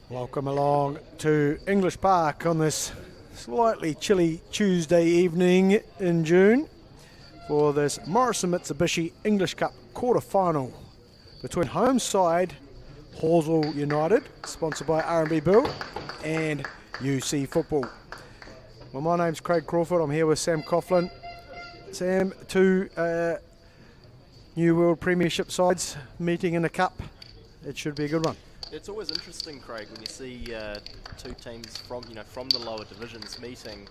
Welcome along to English Park on this slightly chilly Tuesday evening in June for this Morrison Mitsubishi English Cup quarter-final between home side Halswell United, sponsored by R&B Build, and UC Football. Well, my name's Craig Crawford. I'm here with Sam Coughlin. Sam, two New World Premiership sides meeting in the Cup. It should be a good one. It's always interesting, Craig, when you see two teams from the lower divisions meeting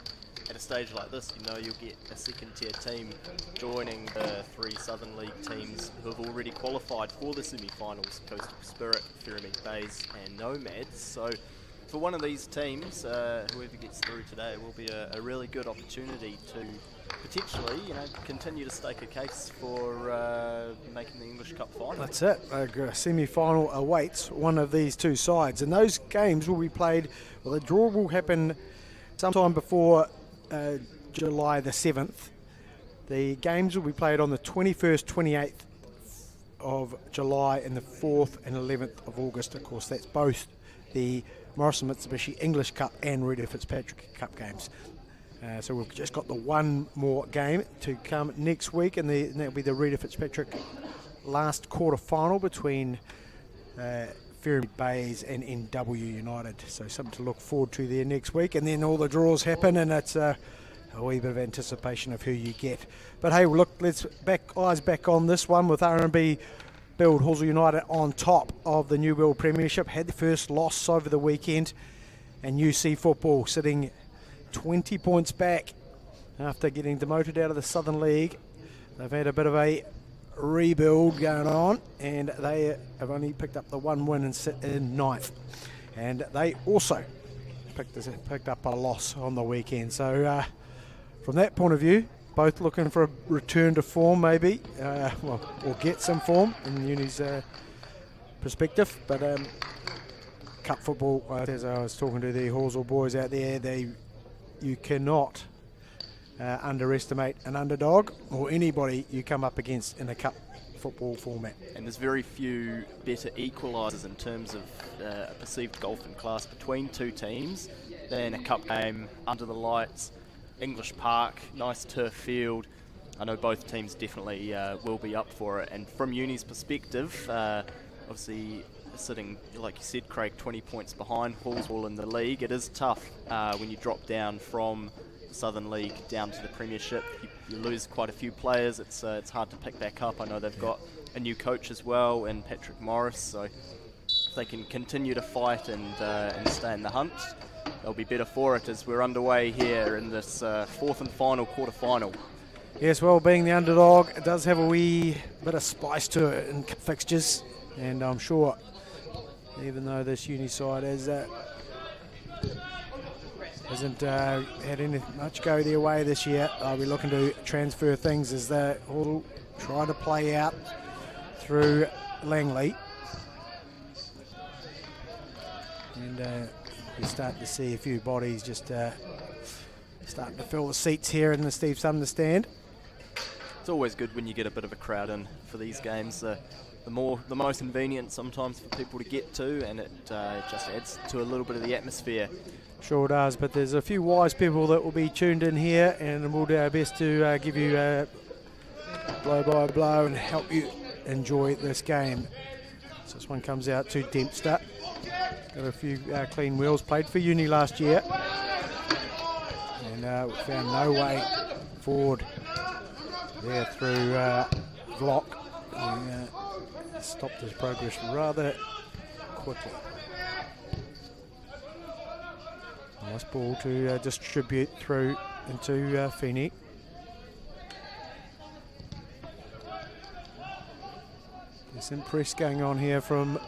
at a stage like this. You'll get a second-tier team joining the three Southern League teams who have already qualified for the semi-finals: Coastal Spirit, Ferrymead Bays, and Nomads. So, for one of these teams, whoever gets through today, will be a really good opportunity to potentially, continue to stake a case for making the English Cup final. That's it. A semi-final awaits one of these two sides, and those games will be played. Well, the draw will happen sometime before July the 7th. The games will be played on the 21st, 28th of July and the 4th and 11th of August. Of course, that's both the Morrison Mitsubishi English Cup and Rita Fitzpatrick Cup games. So we've just got the one more game to come next week, and that'll be the Rita Fitzpatrick last quarter final between Ferrymead Bays and NW United. So something to look forward to there next week, and then all the draws happen, and it's a wee bit of anticipation of who you get. But hey, look, let's eyes back on this one with R&B Build Halswell United on top of the New World Premiership. Had the first loss over the weekend, and UC Football sitting 20 points back after getting demoted out of the Southern League. They've had a bit of a rebuild going on, and they have only picked up the one win and sit in 9th. And they also picked up a loss on the weekend. So from that point of view, both looking for a return to form maybe, or get some form in Uni's perspective. But Cup football, as I was talking to the Halswell boys out there, you cannot underestimate an underdog or anybody you come up against in a cup football format. And there's very few better equalisers in terms of perceived golfing class between two teams than a cup game under the lights, English Park, nice turf field. I know both teams definitely will be up for it. And from Uni's perspective, obviously sitting, like you said, Craig, 20 points behind Halswell in the league. It is tough when you drop down from the Southern League down to the Premiership. You lose quite a few players. It's hard to pick back up. I know they've got a new coach as well, and Patrick Morris. So if they can continue to fight and stay in the hunt, they'll be better for it as we're underway here in this fourth and final quarter-final. Yes, well, being the underdog, it does have a wee bit of spice to it in fixtures, and I'm sure, even though this Uni side hasn't had much go their way this year, I'll be looking to transfer things as they all try to play out through Langley. And you're starting to see a few bodies just starting to fill the seats here in the Steve Sumner stand. It's always good when you get a bit of a crowd in for these games. The most convenient sometimes for people to get to, and it just adds to a little bit of the atmosphere. Sure does, but there's a few wise people that will be tuned in here, and we'll do our best to give you blow by blow and help you enjoy this game. So this one comes out to Dempster. Got a few clean wheels, played for Uni last year, and found no way forward there through Vlock. He stopped his progress rather quickly. Nice ball to distribute through into Feeney. There's some press going on here from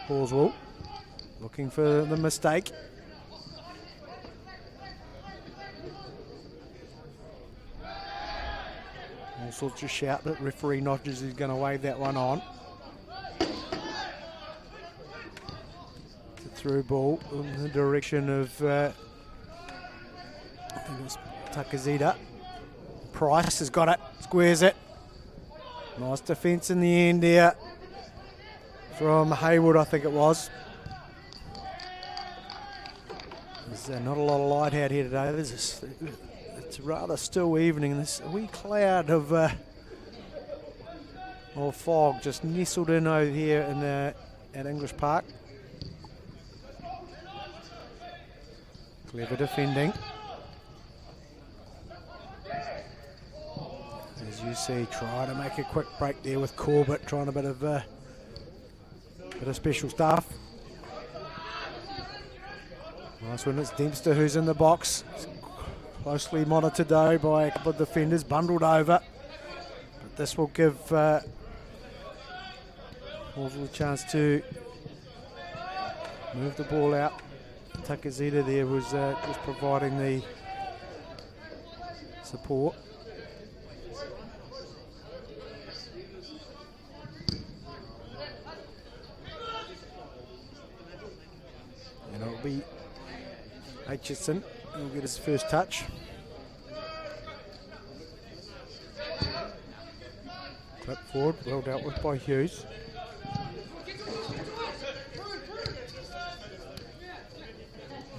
Halswell, looking for the mistake. All sorts of shout, but referee nudges he's going to wave that one on. It's a through ball in the direction of I think it's Takazita. Price has got it, squares it. Nice defence in the end there from Haywood, I think it was. There's not a lot of light out here today. It's a rather still evening. There's a wee cloud of fog just nestled in over here in at English Park. Clever defending. As you see, try to make a quick break there with Corbett, trying a bit of special stuff. Nice one, it's Dempster who's in the box. Closely monitored though by a couple of defenders, bundled over. But this will give Halswell a chance to move the ball out. Takazita there was just providing the support. And it'll be Aitchison who'll get his first touch. Clip forward, well dealt with by Hughes.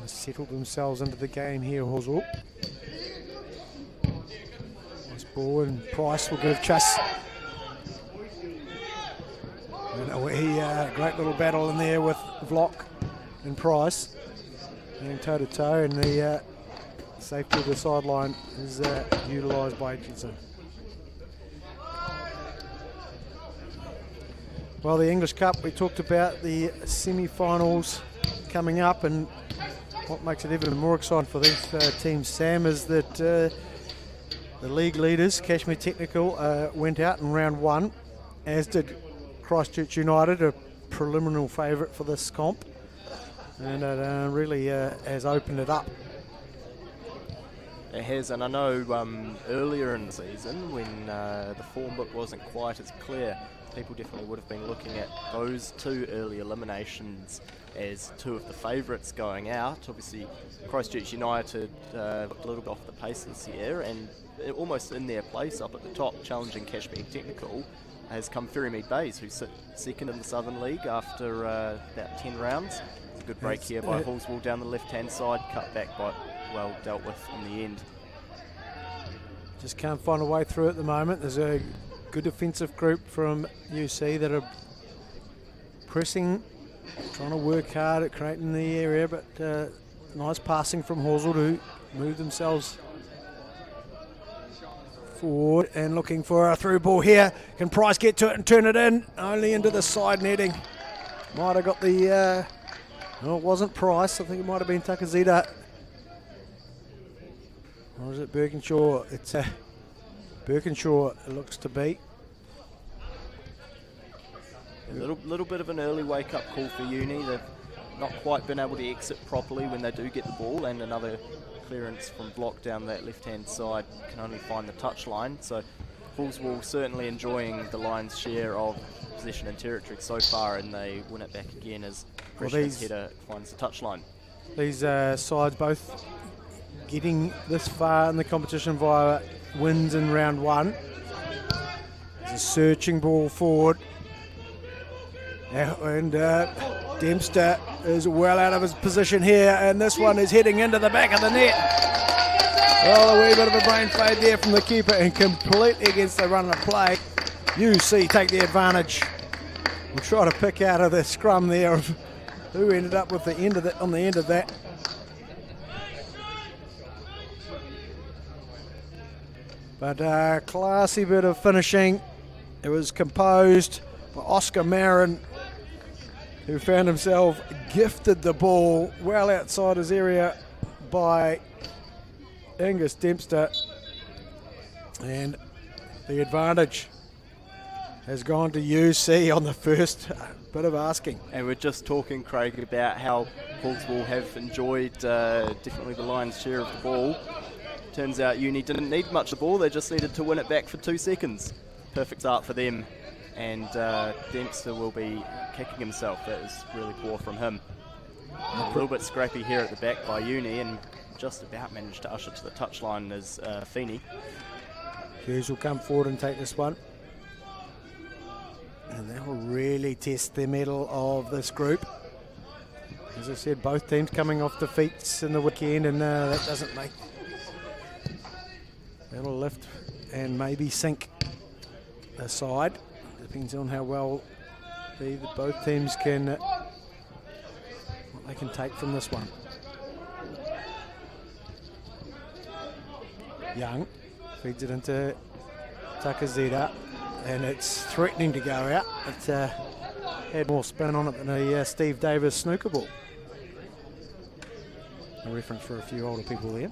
Settled themselves into the game here, Halswell. Nice ball, and Price will give chase. Great little battle in there with Vlock and Price, going toe to toe, and the safety of the sideline is utilised by Hutchinson. Well, the English Cup, we talked about the semi-finals coming up, and what makes it even more exciting for these teams, Sam, is that the league leaders, Kashmir Technical, went out in round one, as did Christchurch United, a preliminary favourite for this comp, and it really has opened it up. It has, and I know earlier in the season when the form book wasn't quite as clear, people definitely would have been looking at those two early eliminations as two of the favourites going out. Obviously, Christchurch United looked a little bit off the pace this year, and almost in their place up at the top, challenging Kashmir Technical, has come Ferrymead Bays, who sit second in the Southern League after about 10 rounds. It's a good break here by Halswell down the left-hand side, cut back by well dealt with in the end. Just can't find a way through at the moment. There's a good defensive group from UC that are pressing, trying to work hard at creating the area, but nice passing from Halswell to move themselves forward and looking for a through ball here. Can Price get to it and turn it in? Only into the side netting. Might have got the, no, it wasn't Price. I think it might have been Takazita. Or is it Birkinshaw? It's Birkinshaw, it looks to be. A little bit of an early wake-up call for Uni. They've not quite been able to exit properly when they do get the ball, and another clearance from Block down that left-hand side can only find the touchline. So Halswell certainly enjoying the Lions' share of possession and territory so far, and they win it back again as Krishna's header finds the touchline. These sides both getting this far in the competition via wins in round one. There's a searching ball forward. And Dempster is well out of his position here, and this one is heading into the back of the net. Well, a wee bit of a brain fade there from the keeper, and completely against the run of play. UC take the advantage. We'll try to pick out of the scrum there of who ended up with the end of on the end of that. But classy bit of finishing. It was composed by Oscar Marin, who found himself gifted the ball well outside his area by Angus Dempster. And the advantage has gone to UC on the first bit of asking. And we're just talking, Craig, about how Halswell have enjoyed definitely the lion's share of the ball. Turns out Uni didn't need much of the ball, they just needed to win it back for 2 seconds. Perfect start for them, and Dempster will be kicking himself. That was really poor from him. A little bit scrappy here at the back by Uni, and just about managed to usher to the touchline as Feeney. Hughes will come forward and take this one. And that will really test the mettle of this group. As I said, both teams coming off defeats in the weekend, and that doesn't make... That'll lift and maybe sink the side. Depends on how well both teams can... what they can take from this one. Young feeds it into Takazita, and it's threatening to go out. It had more spin on it than a Steve Davis snooker ball. A reference for a few older people there.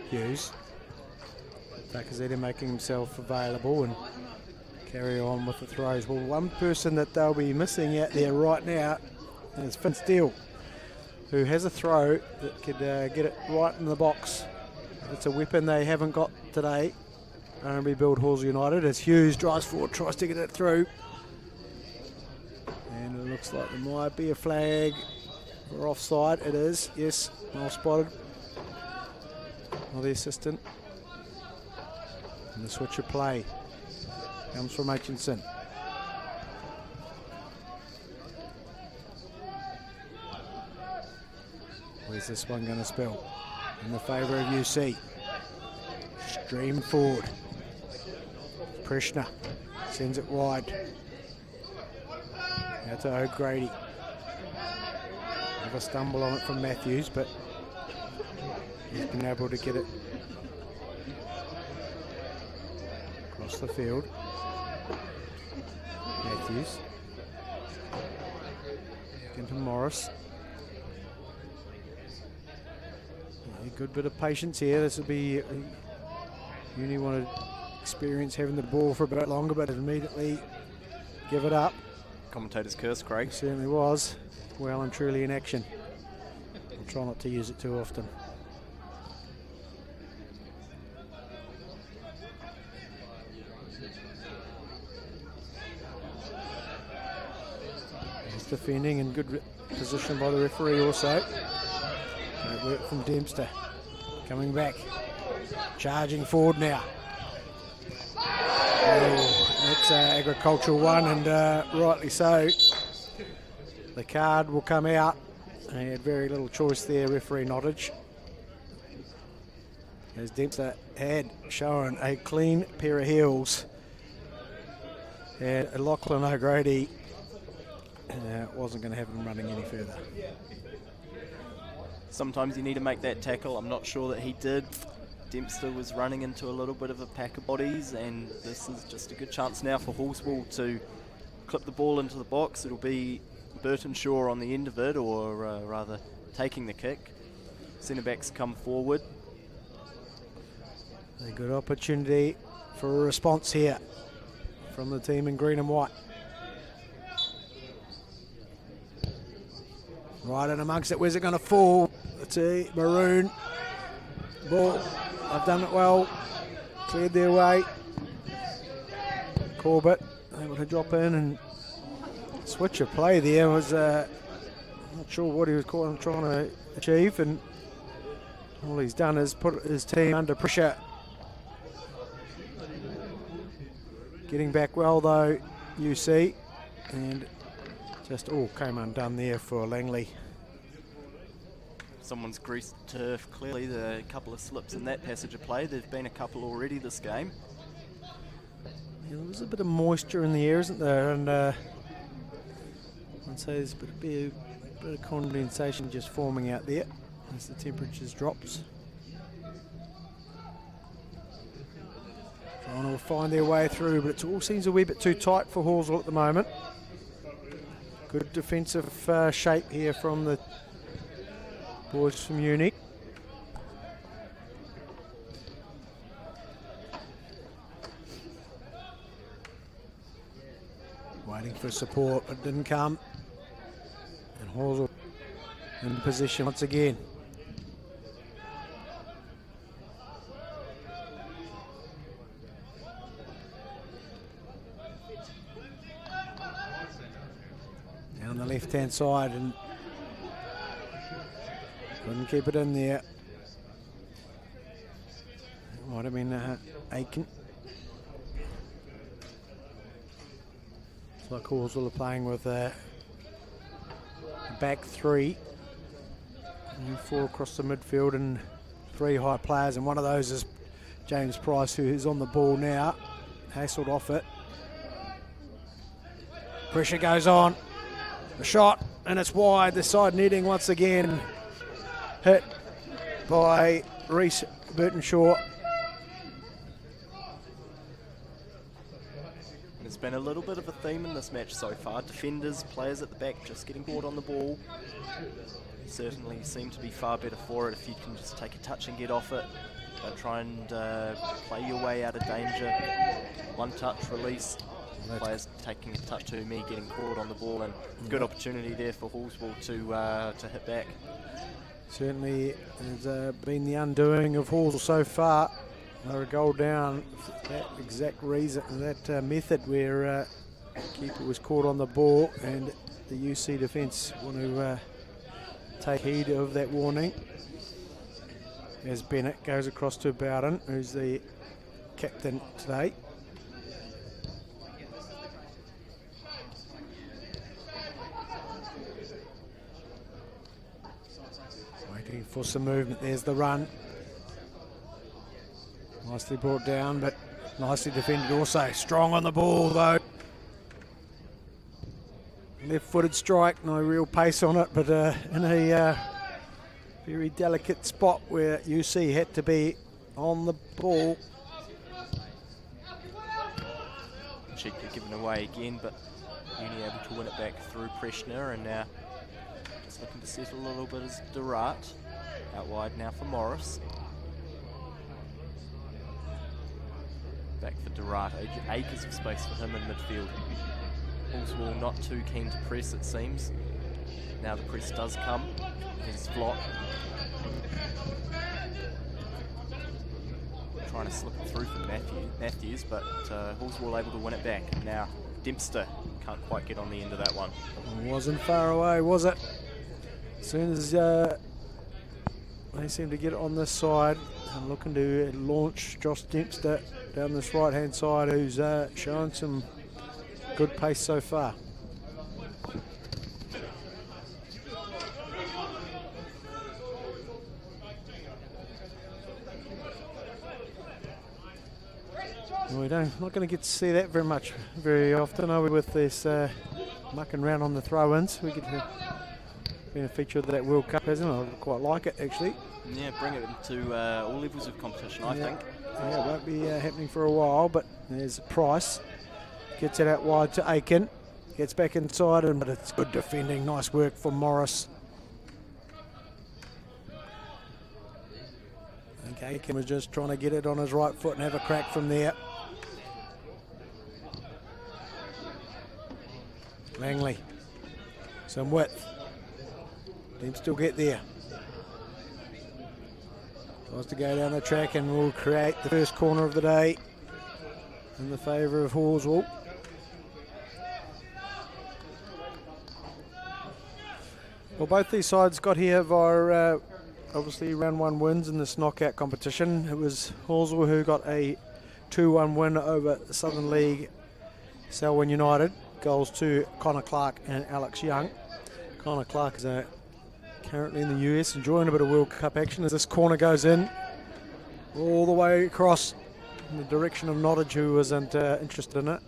Hughes. Takazita making himself available and carry on with the throws. Well, one person that they'll be missing out there right now is Finn Steele, who has a throw that could get it right in the box. It's a weapon they haven't got today. Rebuild Halls United as Hughes drives forward, tries to get it through. And it looks like there might be a flag for offside. It is, yes, well spotted. Well, the assistant. And the switch of play comes from Aitchison. Where's this one going to spill? In the favour of UC. Stream forward. Prishna sends it wide. Out to O'Grady. Have a stumble on it from Matthews, but he's been able to get it across the field. Matthews. Into Morris. A good bit of patience here. This will be Uni wanted experience having the ball for a bit longer, but immediately give it up. Commentator's curse, Craig. It certainly was. Well and truly in action. I'll try not to use it too often. He's defending in good position by the referee also. Great work from Dempster. Coming back. Charging forward now. Oh, that's an agricultural one, and rightly so. The card will come out. He had very little choice there, referee Nottage. As Dempster had shown a clean pair of heels. And Lachlan O'Grady wasn't going to have him running any further. Sometimes you need to make that tackle. I'm not sure that he did. Dempster was running into a little bit of a pack of bodies, and this is just a good chance now for Halswell to clip the ball into the box. It'll be Burton Shaw on the end of it, or rather taking the kick. Centre backs come forward. A good opportunity for a response here from the team in green and white. Right in amongst it. Where's it going to fall? It's a maroon ball. I've done it well. Cleared their way. Corbett able to drop in and switch of play there. Was not sure what he was trying to achieve, and all he's done is put his team under pressure. Getting back well though, UC, and just all came undone there for Langley. Someone's greased turf, clearly. A couple of slips in that passage of play. There've been a couple already this game. Yeah, there was a bit of moisture in the air, isn't there? And I'd say there's a bit of condensation just forming out there as the temperatures drops. Trying to find their way through, but it all seems a wee bit too tight for Halswell at the moment. Good defensive shape here from the boys from Uni. Waiting for support, but didn't come. And Halswell in position once again. Down the left-hand side and couldn't keep it in there. It might have been Aiken. Like Halswell are playing with a back three, and 4 across the midfield and 3 high players, and one of those is James Price, who is on the ball now. Hassled off it. Pressure goes on. A shot, and it's wide. The side netting once again. Hit by Reece Burtonshaw. There's been a little bit of a theme in this match so far. Defenders, players at the back just getting caught on the ball. Certainly seem to be far better for it if you can just take a touch and get off it. Don't try and play your way out of danger. One touch release. Players taking a touch to me, getting caught on the ball, and good opportunity there for Halswell to hit back. Certainly has been the undoing of Halswell so far. They're a goal down for that exact reason, that method where keeper was caught on the ball, and the UC defence want to take heed of that warning. As Bennett goes across to Bowden, who's the captain today. Waiting for some movement. There's the run. Nicely brought down, but nicely defended also. Strong on the ball though. Left-footed strike, no real pace on it, but in a very delicate spot where UC had to be on the ball. Cheekly given away again, but Uni able to win it back through Preshner, and now just looking to settle a little bit as Durant. Out wide now for Morris. Back for Durant, acres of space for him in midfield. Halswell not too keen to press, it seems. Now the press does come. Here's Flock. Trying to slip it through for Matthews, but Halswell able to win it back. Now Dempster can't quite get on the end of that one. Wasn't far away, was it? As soon as they seem to get it on this side, I'm looking to launch Josh Dempster down this right-hand side, who's showing some good pace so far. Well, not going to get to see that very often, are we, with this mucking around on the throw-ins. We get to been a feature of that World Cup, hasn't it? I quite like it, actually. Yeah, bring it into all levels of competition, I think. Yeah, it won't be happening for a while, but there's Price. Gets it out wide to Aiken. Gets back inside, but it's good defending. Nice work from Morris. I think Aiken was just trying to get it on his right foot and have a crack from there. Langley. Some width. Team still get there. Tries to go down the track and will create the first corner of the day in the favour of Halswell. Well, both these sides got here via obviously round 1 wins in this knockout competition. It was Halswell who got a 2-1 win over Southern League Selwyn United. Goals to Connor Clark and Alex Young. Connor Clark is currently in the US, enjoying a bit of World Cup action as this corner goes in all the way across in the direction of Nottage, who wasn't interested in it.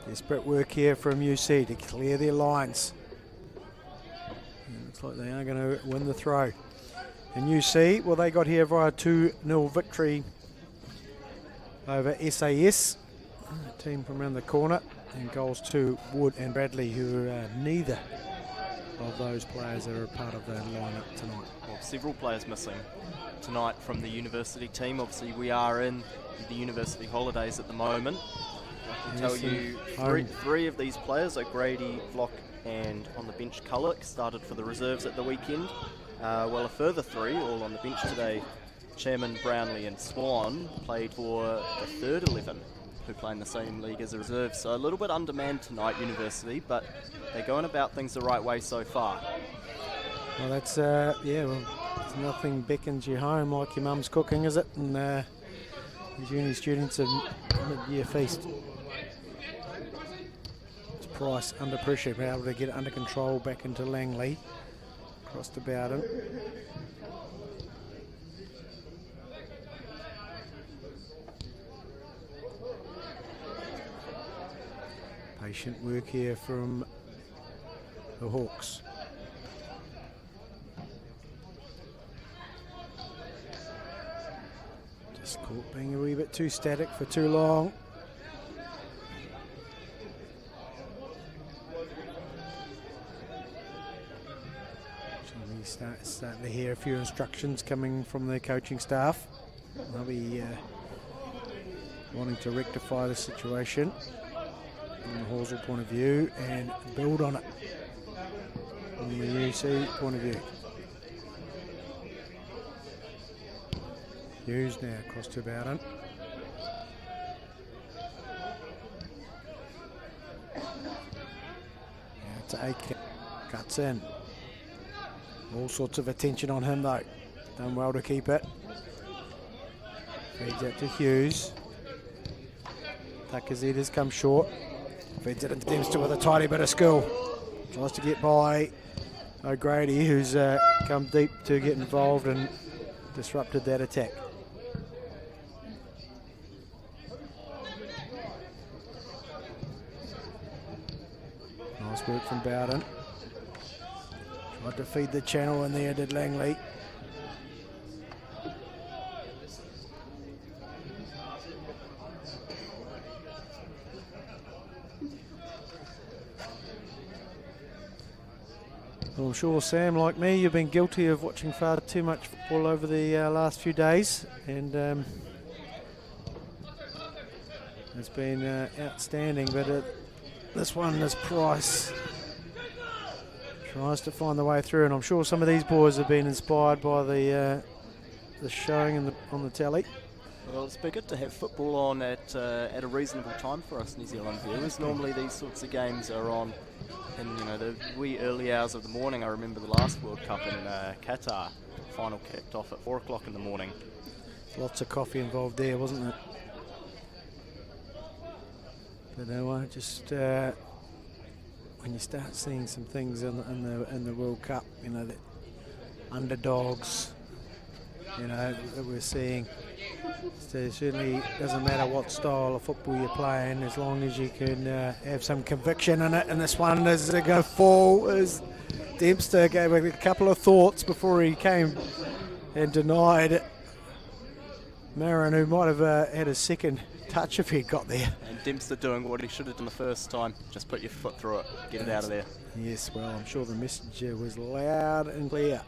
Desperate work here from UC to clear their lines. And looks like they are going to win the throw. And UC, well, they got here via 2-0 victory over SAS, a team from around the corner, and goals to Wood and Bradley, who are neither of those players that are a part of the lineup tonight. Well, several players missing tonight from the university team. Obviously, we are in the university holidays at the moment. I can tell you three of these players are Grady, Vlock, and on the bench Culloch, started for the reserves at the weekend. Well, a further three, all on the bench today, Chairman, Brownlee and Swan, played for the third 11, who play in the same league as the reserves. So a little bit undermanned tonight, university, but they're going about things the right way so far. Well, that's, well, it's nothing beckons you home like your mum's cooking, is it? And these uni students are mid-year feast. It's Price under pressure, be able to get it under control back into Langley. Crossed to Bowden. Patient work here from the Hawks. Just caught being a wee bit too static for too long. Starting to hear a few instructions coming from their coaching staff. They'll be wanting to rectify the situation from the Halswell point of view and build on it from the UC point of view. Hughes now across to Bowden. Now to Aiken. Cuts in. All sorts of attention on him though. Done well to keep it. Feeds out to Hughes. Tuckers has come short. Feeds it into Dempster with a tidy bit of skill. Tries to get by O'Grady, who's come deep to get involved and disrupted that attack. Nice work from Bowden. Tried to feed the channel in there, did Langley. Well, I'm sure, Sam, like me, you've been guilty of watching far too much football over the last few days, and it's been outstanding, but this one, this Price, tries to find the way through, and I'm sure some of these boys have been inspired by the showing on the telly. Well, it's been good to have football on at a reasonable time for us New Zealand viewers. Normally these sorts of games are on in the wee early hours of the morning. I remember the last World Cup in Qatar. The final kicked off at 4 o'clock in the morning. Lots of coffee involved there, wasn't it? But just when you start seeing some things in the World Cup, the underdogs, that we're seeing. So it certainly doesn't matter what style of football you're playing, as long as you can have some conviction in it. And this one is going to fall. As Dempster gave a couple of thoughts before he came and denied Marin, who might have had a second touch if he'd got there. And Dempster doing what he should have done the first time. Just put your foot through it, get it out of there. Yes, well, I'm sure the message was loud and clear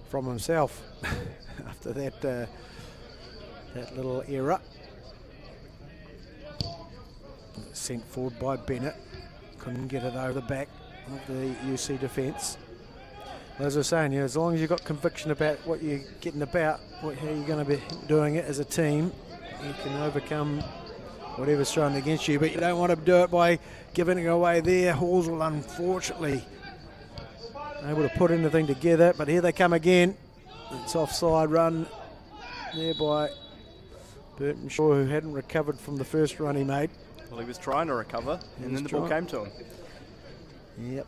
from himself after that little error. Sent forward by Bennett. Couldn't get it over the back of the UC defence. As I was saying, as long as you've got conviction about what you're getting about, how you're going to be doing it as a team, you can overcome whatever's thrown against you, but you don't want to do it by giving it away there. Halswell, unfortunately, able to put anything together, but here they come again. It's offside run there by Burton Shaw, who hadn't recovered from the first run he made. Well, he was trying to recover, and then the ball came to him. Yep.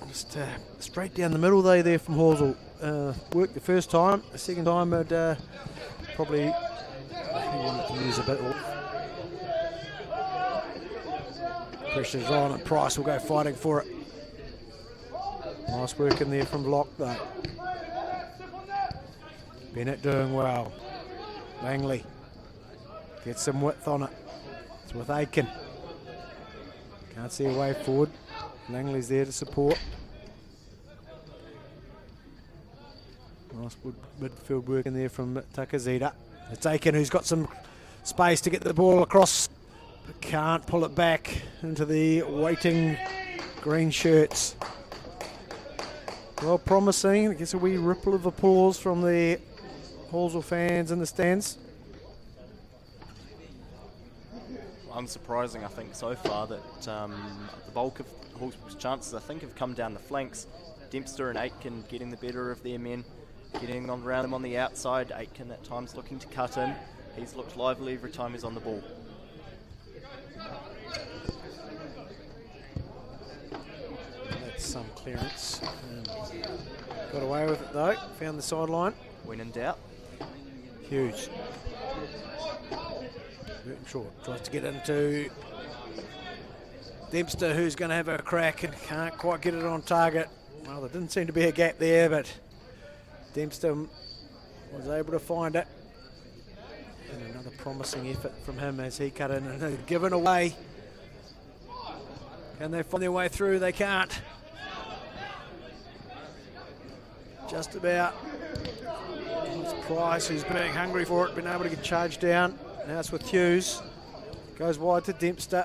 Just straight down the middle there from Halswell. Worked the first time. The second time it probably wanted to use a bit. Pressure's on and Price will go fighting for it. Nice work in there from Locke though. Bennett doing well. Langley gets some width on it. It's with Aiken. Can't see a way forward. Langley's there to support. Nice midfield work in there from Takazita. It's Aiken who's got some space to get the ball across, but can't pull it back into the waiting green shirts. Well, promising. I guess a wee ripple of applause from the Halswell fans in the stands. Unsurprising, I think, so far that the bulk of Halswell's chances, I think, have come down the flanks. Dempster and Aitken getting the better of their men, getting on around them on the outside. Aitken at times looking to cut in. He's looked lively every time he's on the ball. That's some clearance. Got away with it though. Found the sideline. When in doubt. Hughes. Short tries to get into Dempster, who's going to have a crack and can't quite get it on target. Well, there didn't seem to be a gap there, but Dempster was able to find it. And another promising effort from him as he cut in and given away. Can they find their way through? They can't. Just about. It's Price who's being hungry for it, been able to get charged down. Now it's with Hughes. Goes wide to Dempster.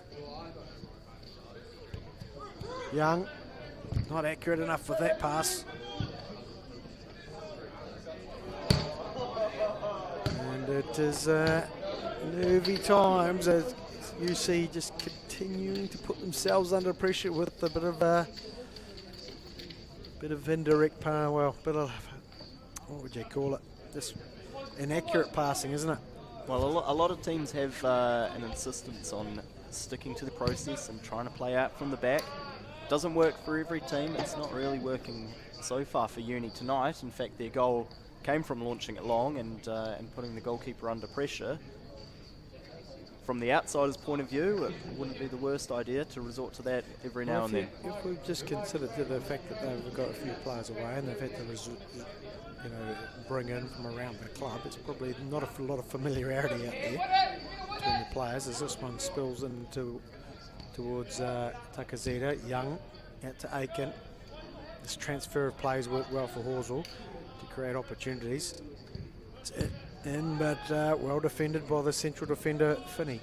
Young. Not accurate enough with that pass. And it is nervy times as UC just continuing to put themselves under pressure with a bit of indirect power. Well, bit of, what would you call it? Just inaccurate passing, isn't it? Well, a lot of teams have an insistence on sticking to the process and trying to play out from the back. Doesn't work for every team. It's not really working so far for Uni tonight. In fact, their goal came from launching it long and putting the goalkeeper under pressure. From the outsider's point of view, it wouldn't be the worst idea to resort to that every now and then. If we just consider the fact that they've got a few players away and they've had to bring in from around the club, it's probably not a lot of familiarity out there between the players as this one spills into towards Takazita. Young out to Aiken. This transfer of plays worked well for Halswell to create opportunities. It's in, but well defended by the central defender, Finney.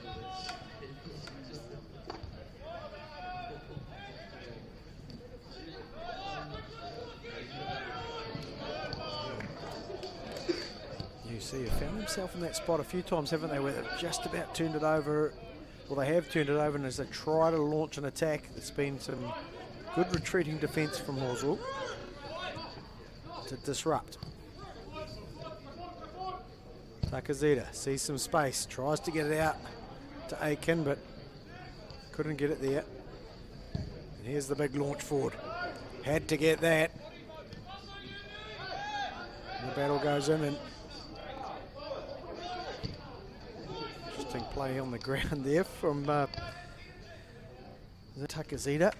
UC have found himself in that spot a few times, haven't they, where they've just about turned it over. Well, they have turned it over, and as they try to launch an attack, there's been some good retreating defence from Halswell to disrupt. Takazita sees some space, tries to get it out to Aiken, but couldn't get it there. And here's the big launch forward. Had to get that. And the battle goes in, and interesting play on the ground there from Takazita,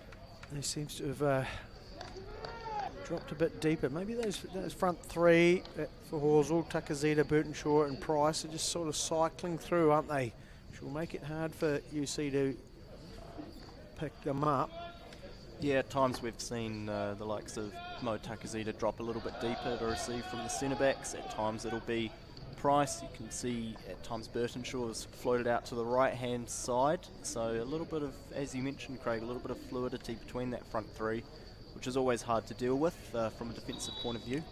who seems to have dropped a bit deeper. Maybe those front three for Halswell, Takazita, Burtonshaw and Price are just sort of cycling through, aren't they? Which will make it hard for UC to pick them up. Yeah, at times we've seen the likes of Mo Takazita drop a little bit deeper to receive from the centre backs. At times it'll be Price. You can see at times Burtonshaw has floated out to the right hand side. So a little bit of, as you mentioned, Craig, a little bit of fluidity between that front three, which is always hard to deal with from a defensive point of view.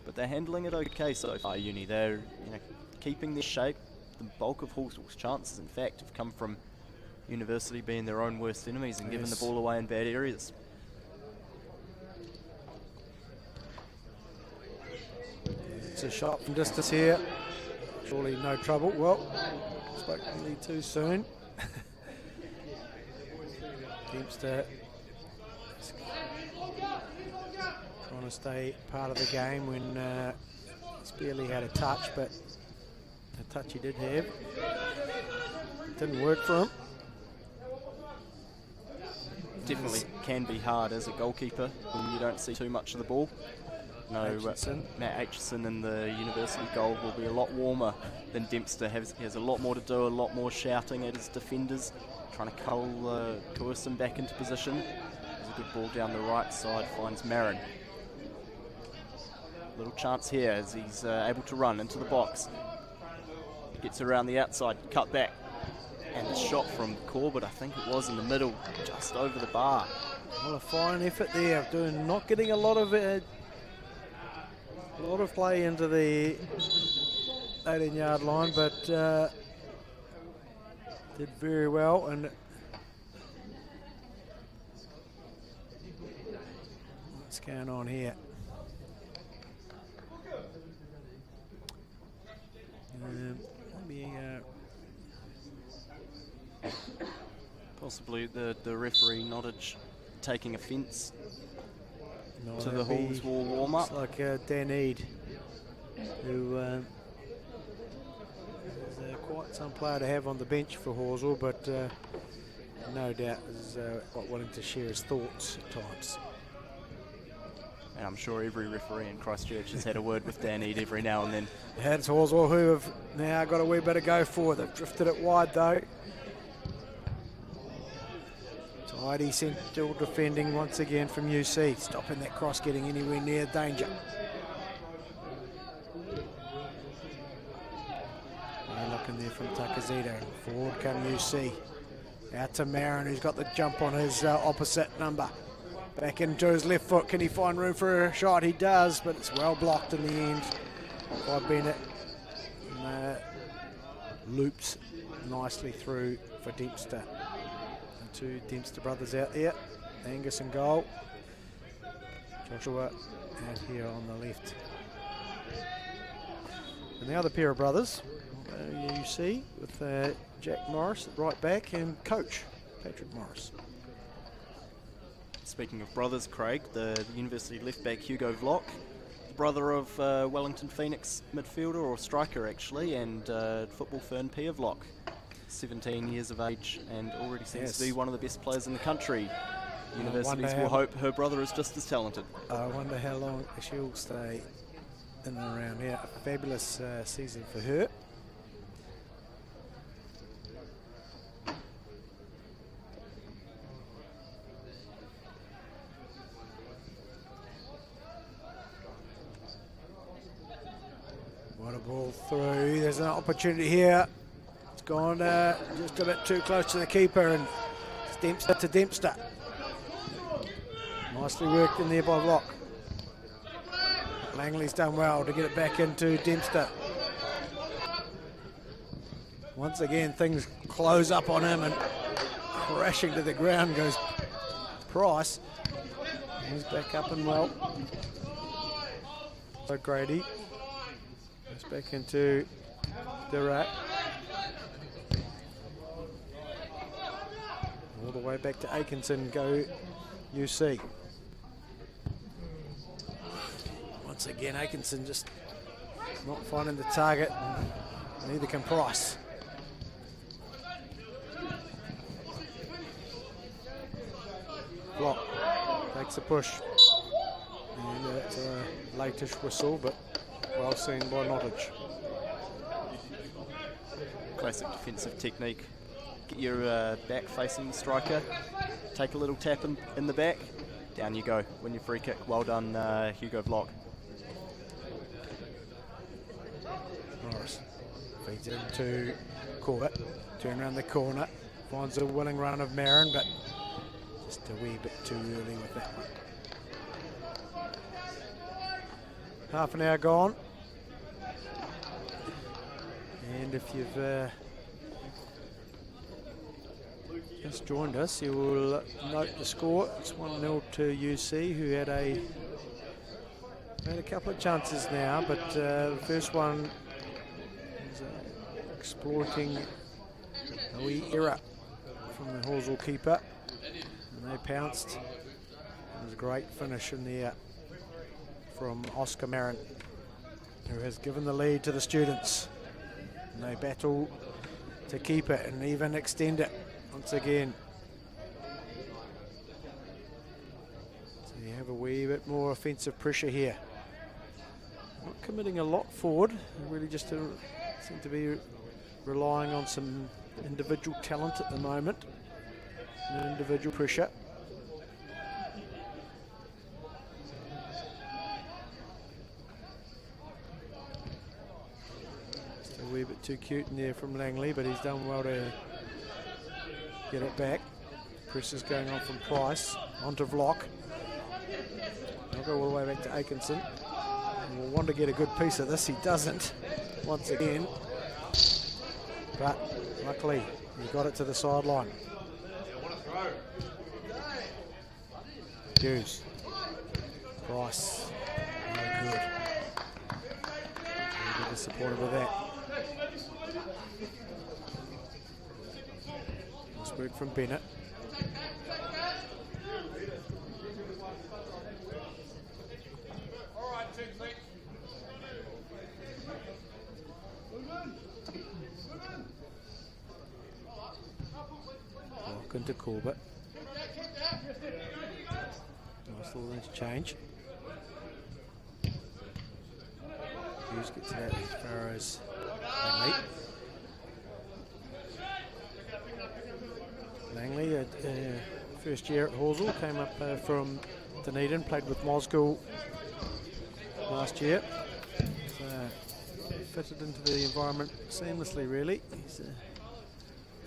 But they're handling it okay so far, Uni. They're keeping their shape. The bulk of Halswell's chances, in fact, have come from University being their own worst enemies and giving the ball away in bad areas. It's a shot from distance here. Surely no trouble. Well, spoke nearly too soon. Dempster trying to stay part of the game when he's barely had a touch, but The touch he did have. Didn't work for him. Definitely can be hard as a goalkeeper when you don't see too much of the ball. No, Matt Aitchison in the university goal will be a lot warmer than Dempster. He has a lot more to do, a lot more shouting at his defenders, trying to coerce them back into position. There's a good ball down the right side, finds Marin. Little chance here as he's able to run into the box. Gets around the outside, cut back. And the shot from Corbett, I think it was in the middle, just over the bar. Well, a fine effort there, not getting a lot of play into the 18-yard line, but did very well. And what's going on here? Possibly the referee Nottage taking offence to the Halswell warm-up. It's like Dan Eade, who is quite some player to have on the bench for Halswell, but no doubt is quite willing to share his thoughts at times. And I'm sure every referee in Christchurch has had a word with Dan Eade every now and then. It's Halswell who have now got a wee bit to go for. They've drifted it wide though. Tidy central defending once again from UC, stopping that cross getting anywhere near danger. No looking there from Takazito. Forward come UC. Out to Marin, who's got the jump on his opposite number. Back into his left foot. Can he find room for a shot? He does, but it's well blocked in the end by Bennett. And, loops nicely through for Dempster. The two Dempster brothers out there. Angus in goal. Joshua out here on the left. And the other pair of brothers, you see, with Jack Morris at right back and coach Patrick Morris. Speaking of brothers, Craig, the university left back Hugo Vlock, the brother of Wellington Phoenix midfielder or striker actually, and football fern Pia Vlock, 17 years of age and already seems to be one of the best players in the country. Universities will hope her brother is just as talented. I wonder how long she'll stay in and around here. A fabulous season for her. What a ball through. There's an opportunity here. It's gone just a bit too close to the keeper, and it's Dempster to Dempster. Nicely worked in there by Vlock. Langley's done well to get it back into Dempster. Once again, things close up on him and crashing to the ground goes Price. He's back up and well. So Grady. Goes back into Dirac. All the way back to Atkinson, go UC. Once again, Atkinson just not finding the target. Neither can Price. Block takes a push. And it's a late-ish whistle, but well seen by Nottage. Classic defensive technique. Get your back facing the striker. Take a little tap in the back. Down you go. Win your free kick. Well done, Hugo Vlock. Morris feeds it into Corbett. Turn around the corner. Finds a willing run of Marin, but just a wee bit too early with that one. Half an hour gone. And if you've just joined us, you will note the score. It's 1-0 to UC, who had a couple of chances now, but the first one was exploiting a wee error from the Halswell keeper, and they pounced. It was a great finish in there from Oscar Marin, who has given the lead to the students. And they battle to keep it and even extend it once again. So you have a wee bit more offensive pressure here. Not committing a lot forward, really just seem to be relying on some individual talent at the moment and individual pressure. Just a wee bit too cute in there from Langley, but he's done well to get it back. Pressure's going on from Price onto Vlock. I'll go all the way back to Atkinson. We'll want to get a good piece of this. He doesn't once again, but luckily he got it to the sideline. Hughes, Price, no good. A bit disappointed with that. Nice work from Bennett. Into Corbett. Nice little interchange. Hughes gets that as far as Langley. Langley, first year at Halswell, came up from Dunedin, played with Mosgiel last year. So, fitted into the environment seamlessly, really. He's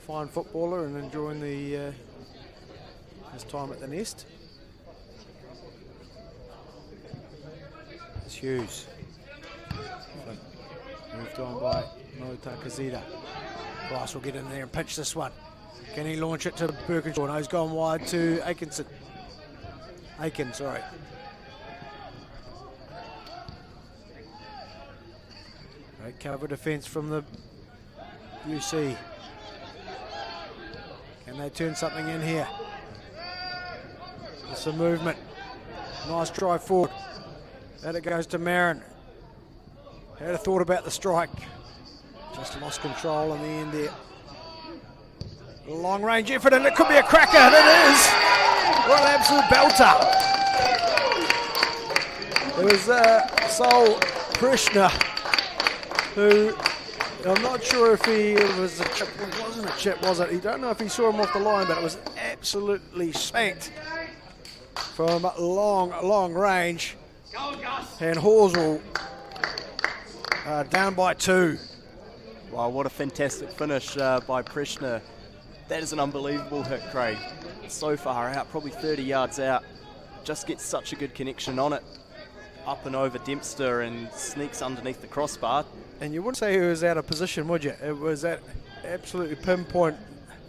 fine footballer and enjoying his time at the Nest. It's Hughes. Moved on by Mo Takazita. Price will get in there and pitch this one. Can he launch it to Birkinshaw? No, he's gone wide to Atkinson. Aiken, sorry. Great cover defence from the UC. Can they turn something in here? There's some movement. Nice drive forward. And it goes to Marin. Had a thought about the strike. Just lost control in the end there. Long range effort and it could be a cracker. And it is. What an absolute belter. It was Sol Krishna who, I'm not sure if he was a chip. It wasn't a chip, was it? You don't know if he saw him off the line, but it was absolutely spanked from long range. And Halswell down by 2. Wow, what a fantastic finish by Preshner. That is an unbelievable hit, Craig. So far out, probably 30 yards out. Just gets such a good connection on it. Up and over Dempster and sneaks underneath the crossbar. And you wouldn't say he was out of position, would you? It was that absolutely pinpoint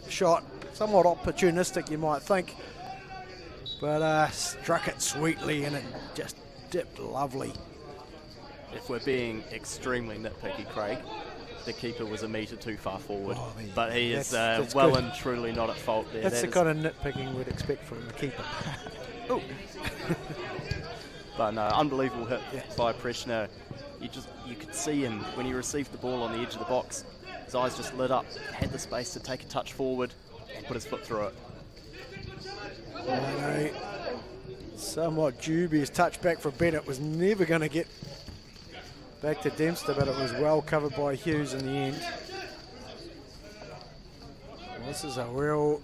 shot. Somewhat opportunistic, you might think. But struck it sweetly and it just dipped lovely. If we're being extremely nitpicky, Craig, the keeper was a metre too far forward. Oh, but he is well good. And truly not at fault there. That's the kind of nitpicking we'd expect from the keeper. Oh. But no, unbelievable hit by Preshner. You could see him when he received the ball on the edge of the box. His eyes just lit up, had the space to take a touch forward and put his foot through it. Somewhat dubious touchback for Bennett, was never going to get back to Dempster, but it was well covered by Hughes in the end. Well, this is a real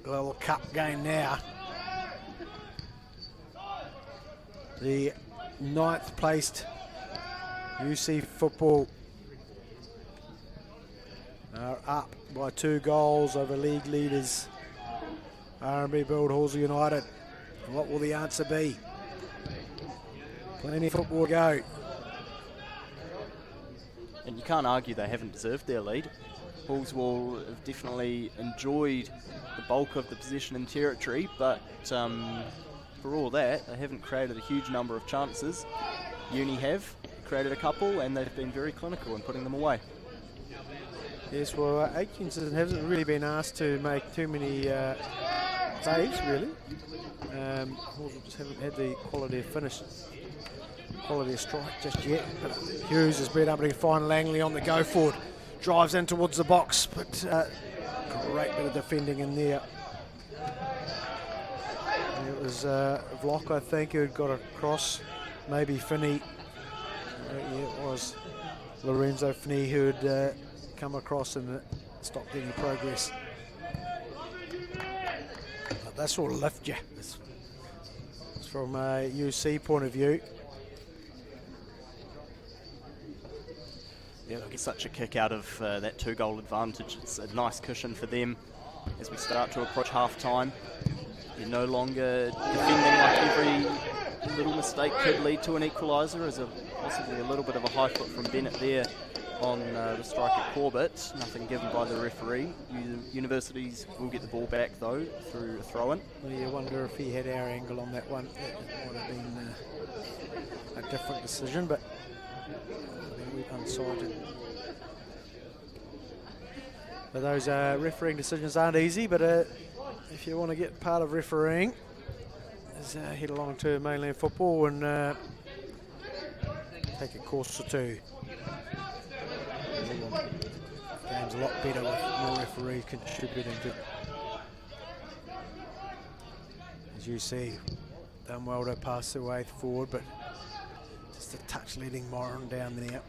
little cup game now. The 9th placed UC football are up by 2 goals over league leaders R&B Build Halswell United. And what will the answer be? Plenty of football to go. And you can't argue they haven't deserved their lead. Halswell have definitely enjoyed the bulk of the possession and territory, but for all that, they haven't created a huge number of chances. Uni have created a couple, and they've been very clinical in putting them away. Yes, well, Atkinson hasn't really been asked to make too many saves, really. Halswell just haven't had the quality of finish, quality of strike just yet. But Hughes has been able to find Langley on the go forward. drives in towards the box, but great bit of defending in there. And it was Vlock, I think, who had got across. Maybe Finney. Yeah, it was Lorenzo Finney who had come across and stopped any progress. But that sort of lift you. It's from a UC point of view. Yeah, they'll get such a kick out of that 2-goal advantage. It's a nice cushion for them as we start to approach half-time. You're no longer defending like every little mistake could lead to an equaliser. As possibly a little bit of a high foot from Bennett there on the strike at Corbett. Nothing given by the referee. Universities will get the ball back though through a throw-in. Well, you wonder if he had our angle on that one. It might have been a different decision, but we unsighted. But those refereeing decisions aren't easy, but if you want to get part of refereeing, is head along to Mainland Football and take a course or two. The game's a lot better with more referees contributing to it. As you see, done well to pass the way forward, but just a touch letting Moran down there.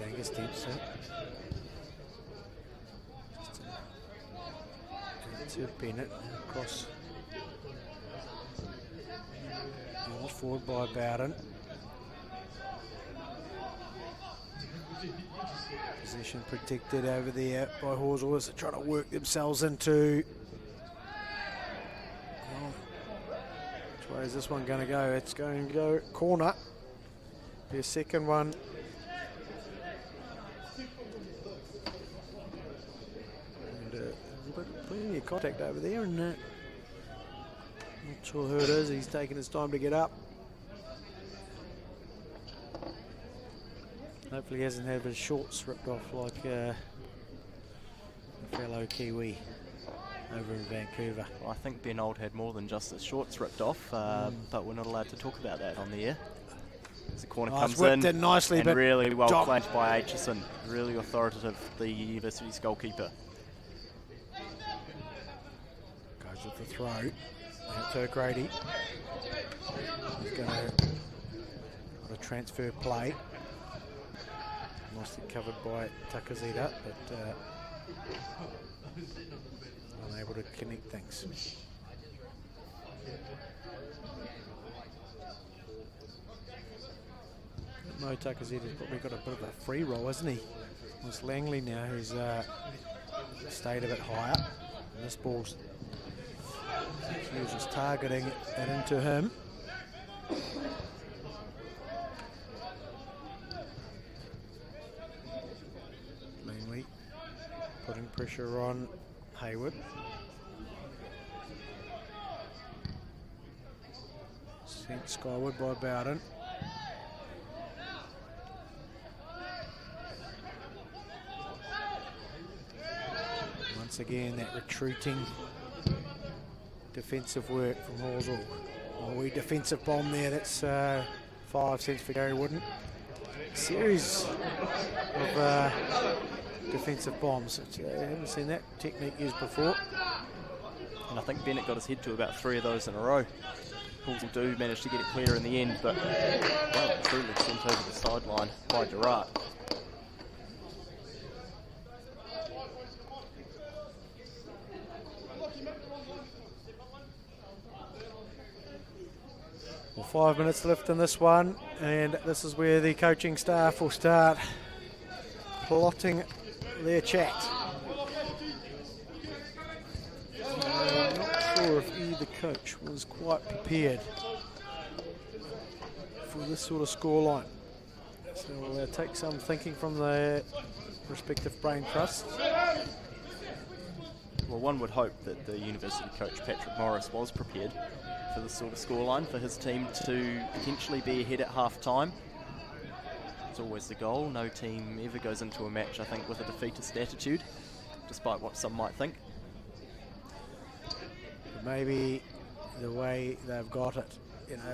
Angus tempts it. To Bennett across. Ball forward by Bowden. Possession protected over there by Halswell as they're trying to work themselves into. Which way is this one going to go? It's going to go corner. Be a second one. Plenty of contact over there, and not sure who it is. He's taking his time to get up. Hopefully he hasn't had his shorts ripped off like a fellow Kiwi over in Vancouver. Well, I think Ben Old had more than just his shorts ripped off, but we're not allowed to talk about that on the air. As the corner comes in nicely, and but really well claimed by Aitchison. Really authoritative, the University's goalkeeper. Goes with the throw. Out to Grady. He's going to transfer play. Nicely covered by Takazita, but unable to connect things. Mo Takazita's probably got a bit of a free roll, hasn't he? It's Langley now who's stayed a bit higher. And this ball's Hughes is targeting it into him. Langley putting pressure on Hayward. Sent skyward by Bowden. Once again, that retreating defensive work from Halswell. A wee defensive bomb there. That's 5 cents for Gary Wooden. Series of defensive bombs. I haven't seen that technique used before. And I think Bennett got his head to about 3 of those in a row. Halswell do manage to get it clear in the end, but well, truly sent over the sideline by Gerard. Well, 5 minutes left in this one, and this is where the coaching staff will start plotting their chat. I'm not sure if either coach was quite prepared for this sort of scoreline. So we'll take some thinking from the respective brain trusts. Well, one would hope that the University coach Patrick Morris was prepared for this sort of scoreline, for his team to potentially be ahead at half-time. It's always the goal. No team ever goes into a match, I think, with a defeatist attitude, despite what some might think. Maybe the way they've got it,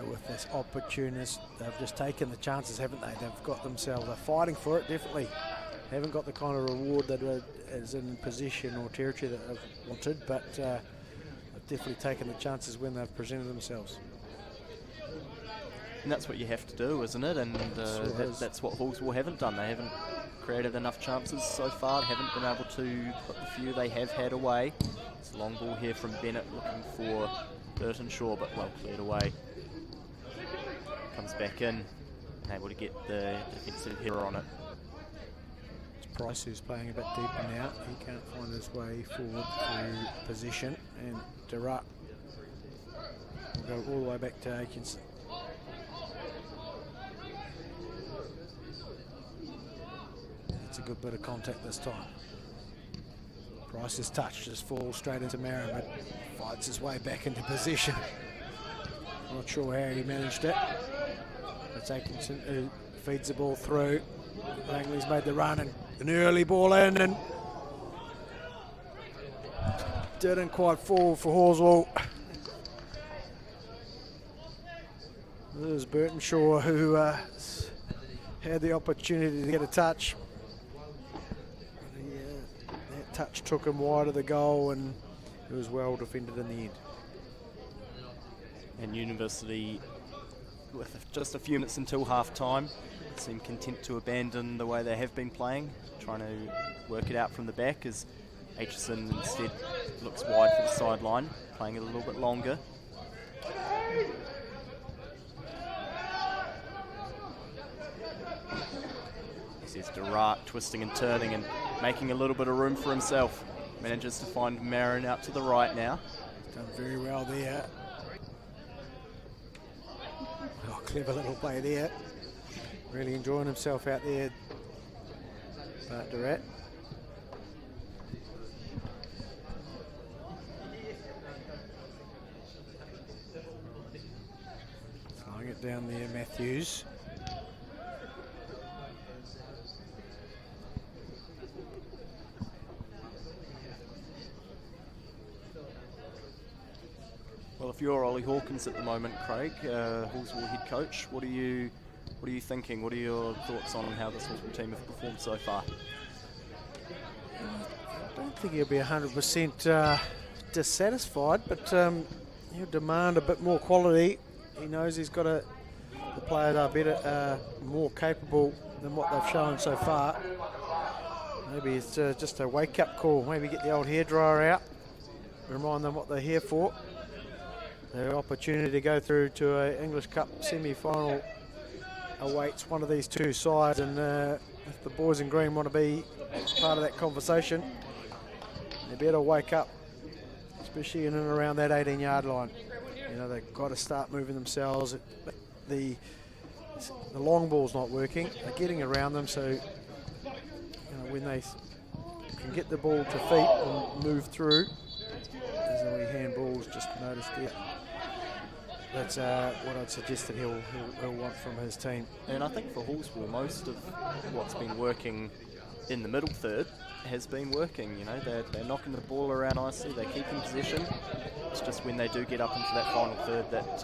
with this opportunist, they've just taken the chances, haven't they? They've got themselves, they're fighting for it, definitely. Haven't got the kind of reward that is in position or territory that they've wanted, but they've definitely taken the chances when they've presented themselves. And that's what you have to do, isn't it? And that's what Halswell haven't done. They haven't created enough chances so far. They haven't been able to put the few they have had away. It's a long ball here from Bennett looking for Burtonshaw, but well cleared away. Comes back in, able to get the defensive header on it. It's Price who's playing a bit deeper now. He can't find his way forward through position, and Durant will go all the way back to Atkinson. It's a good bit of contact this time. Price's touch just falls straight into Marin, but fights his way back into position. Not sure how he managed it. It's Atkinson who feeds the ball through. Langley's made the run and an early ball in, and didn't quite fall for Halswell. There's Burtonshaw who had the opportunity to get a touch. That touch took him wide of the goal, and it was well defended in the end. And University, with just a few minutes until half-time, seem content to abandon the way they have been playing, trying to work it out from the back as Aitchison instead looks wide for the sideline, playing it a little bit longer. This is Dirac twisting and turning and making a little bit of room for himself. Manages to find Marin out to the right now. He's done very well there. Oh, clever little play there. Really enjoying himself out there, Bart Durant. Slowing it down there, Matthews. Well, if you're Ollie Hawkins at the moment, Craig, Halswell head coach, what are you thinking? What are your thoughts on how this Halswell team have performed so far? I don't think he'll be 100% dissatisfied, but he'll demand a bit more quality. He knows he's got the players are better, more capable than what they've shown so far. Maybe it's just a wake-up call. Maybe get the old hairdryer out, remind them what they're here for. The opportunity to go through to an English Cup semi-final awaits one of these two sides, and if the boys in green want to be part of that conversation, they better wake up, especially in and around that 18-yard line. They've got to start moving themselves. The long ball's not working. They're getting around them, so when they can get the ball to feet and move through. There's a wee handballs just noticed there. That's what I'd suggest that he'll want from his team. And I think for Halswell, most of what's been working in the middle third has been working. They're knocking the ball around nicely, they're keeping possession. It's just when they do get up into that final third that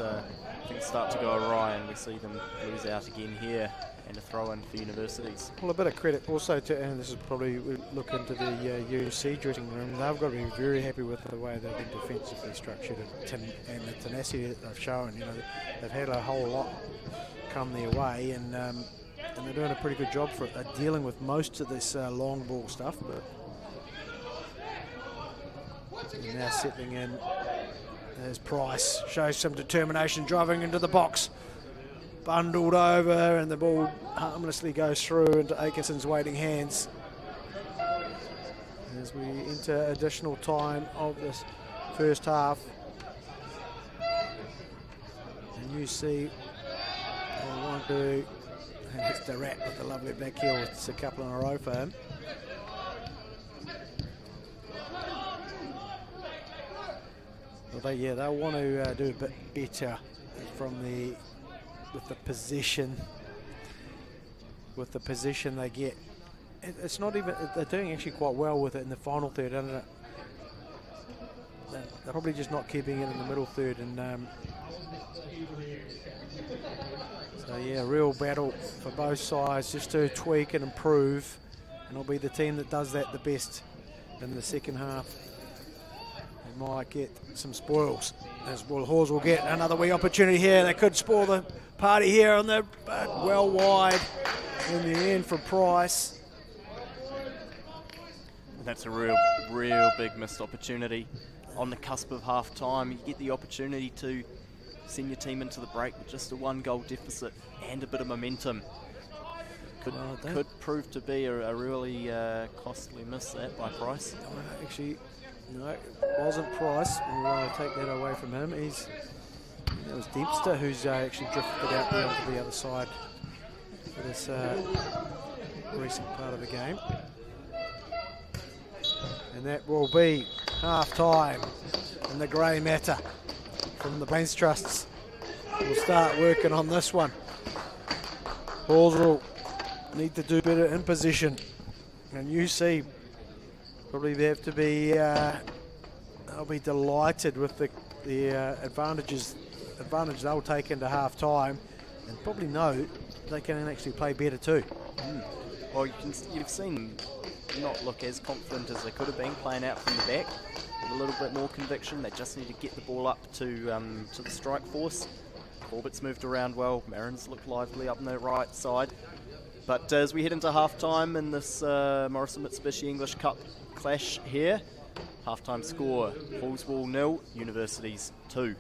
things start to go awry, and we see them lose out again here, and a throw in for Universities. Well, a bit of credit also to, and this is probably, we look into the UC dressing room, they've got to be very happy with the way they've been defensively structured and the tenacity that they've shown. They've had a whole lot come their way, and they're doing a pretty good job for it. They're dealing with most of this long ball stuff, but they're now settling in. There's Price, shows some determination, driving into the box. Bundled over, and the ball harmlessly goes through into Atkinson's waiting hands. As we enter additional time of this first half. And you see, want to, and it's the Rat with the lovely back heel. It's a couple in a row for him. Well, they'll want to do a bit better with the position they get. It's not even, they're doing actually quite well with it in the final third, isn't it? they're probably just not keeping it in the middle third. And so yeah, real battle for both sides just to tweak and improve, and it'll be the team that does that the best in the second half. They might get some spoils, as well. Hawes will get another wee opportunity here. They could spoil the party here on the well wide in the end for Price. That's a real big missed opportunity. On the cusp of half time, you get the opportunity to send your team into the break with just a 1-goal deficit and a bit of momentum. Could prove to be a really costly miss that by Price. Actually, no, it wasn't Price. We'll take that away from him. That was Dempster who's actually drifted out there onto the other side for this recent part of the game. And that will be half-time in the grey matter from the Bench Trusts. We'll start working on this one. Balls will need to do better in position. And UC probably they have to be, they'll be delighted with the advantage they'll take into half-time, and probably know they can actually play better too. Well, you've seen them not look as confident as they could have been playing out from the back. With a little bit more conviction, they just need to get the ball up to the strike force. Corbett's moved around well. Marin's looked lively up on the right side. But as we head into half-time in this Morrison Mitsubishi English Cup clash here, half-time score, Halswell 0, Universities 2.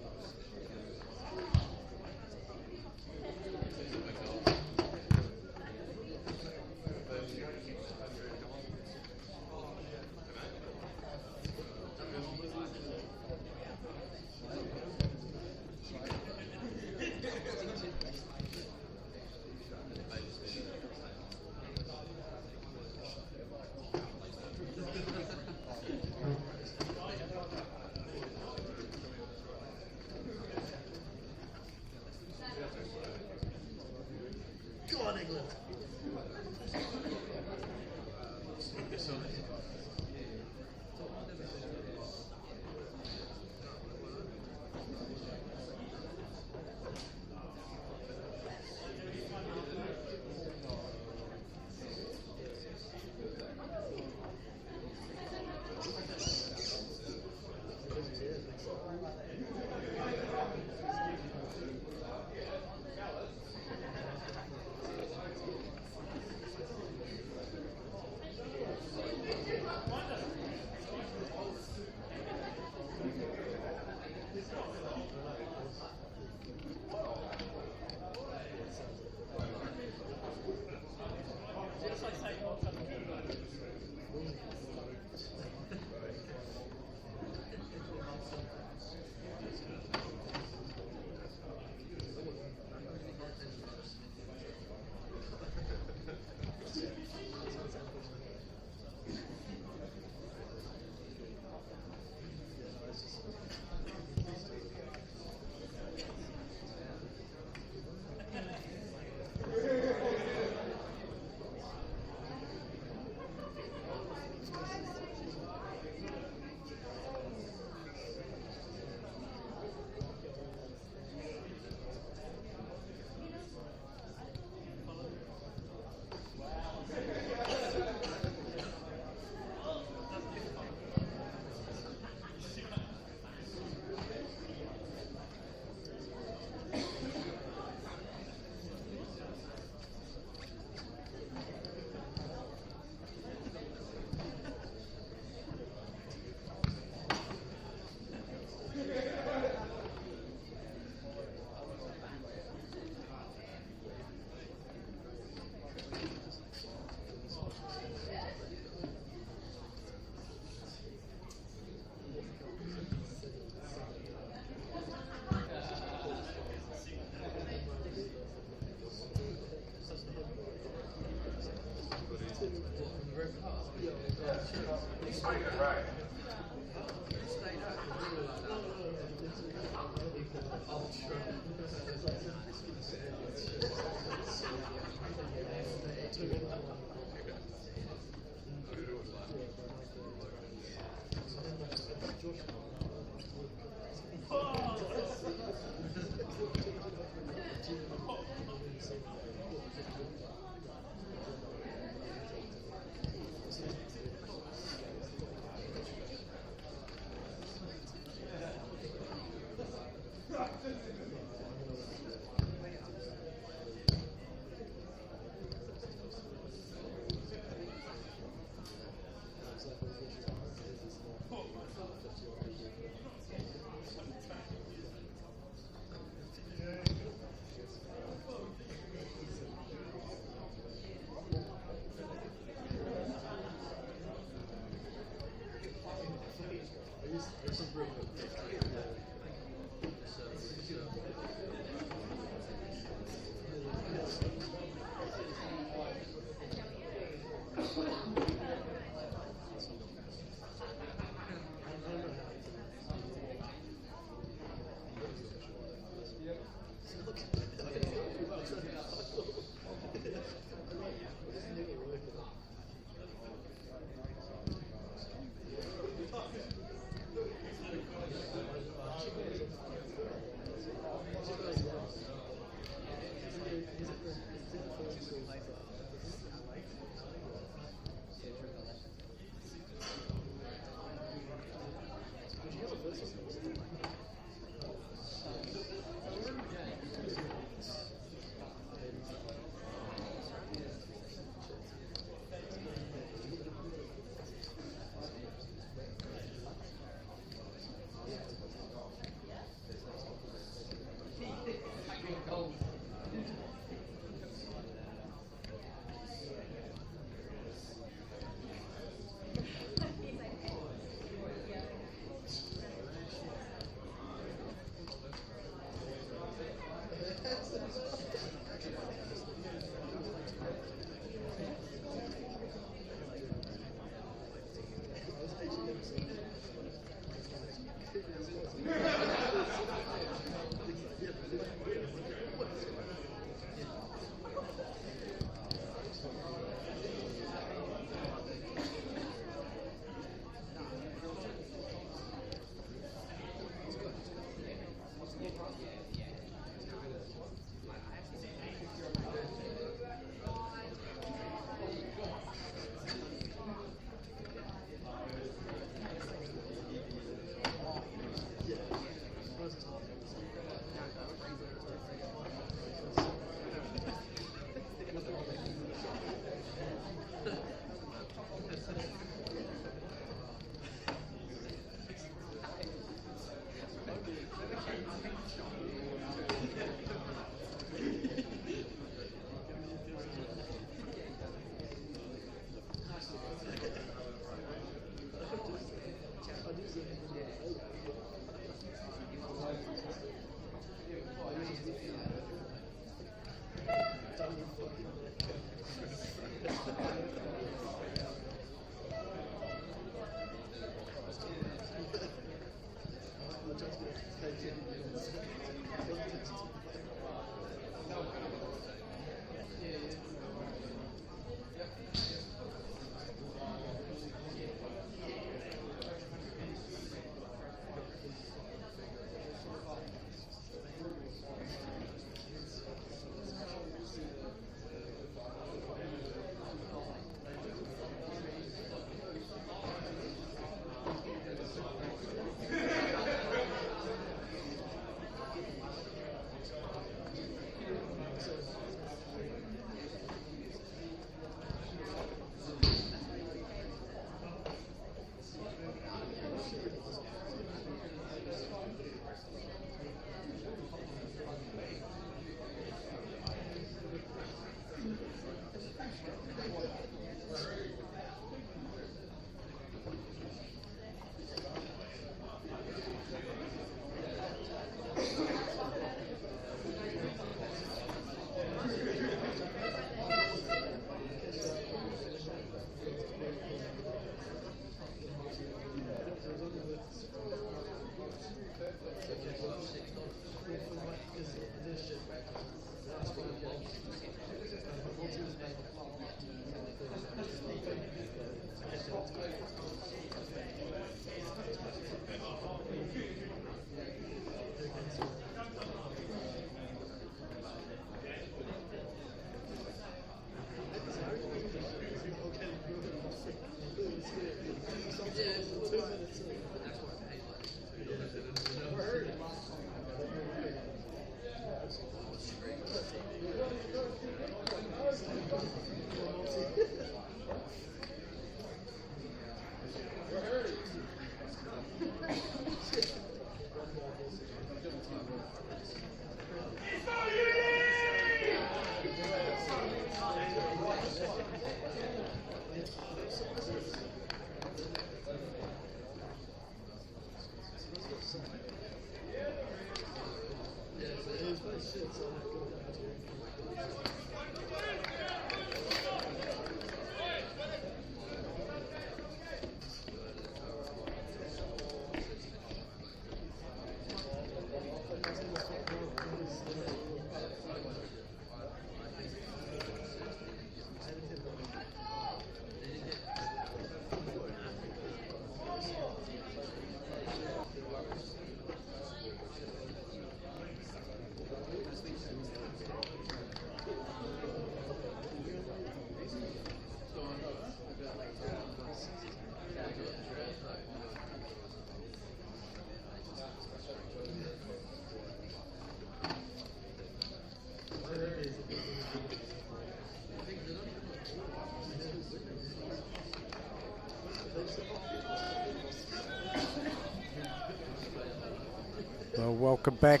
Well, welcome back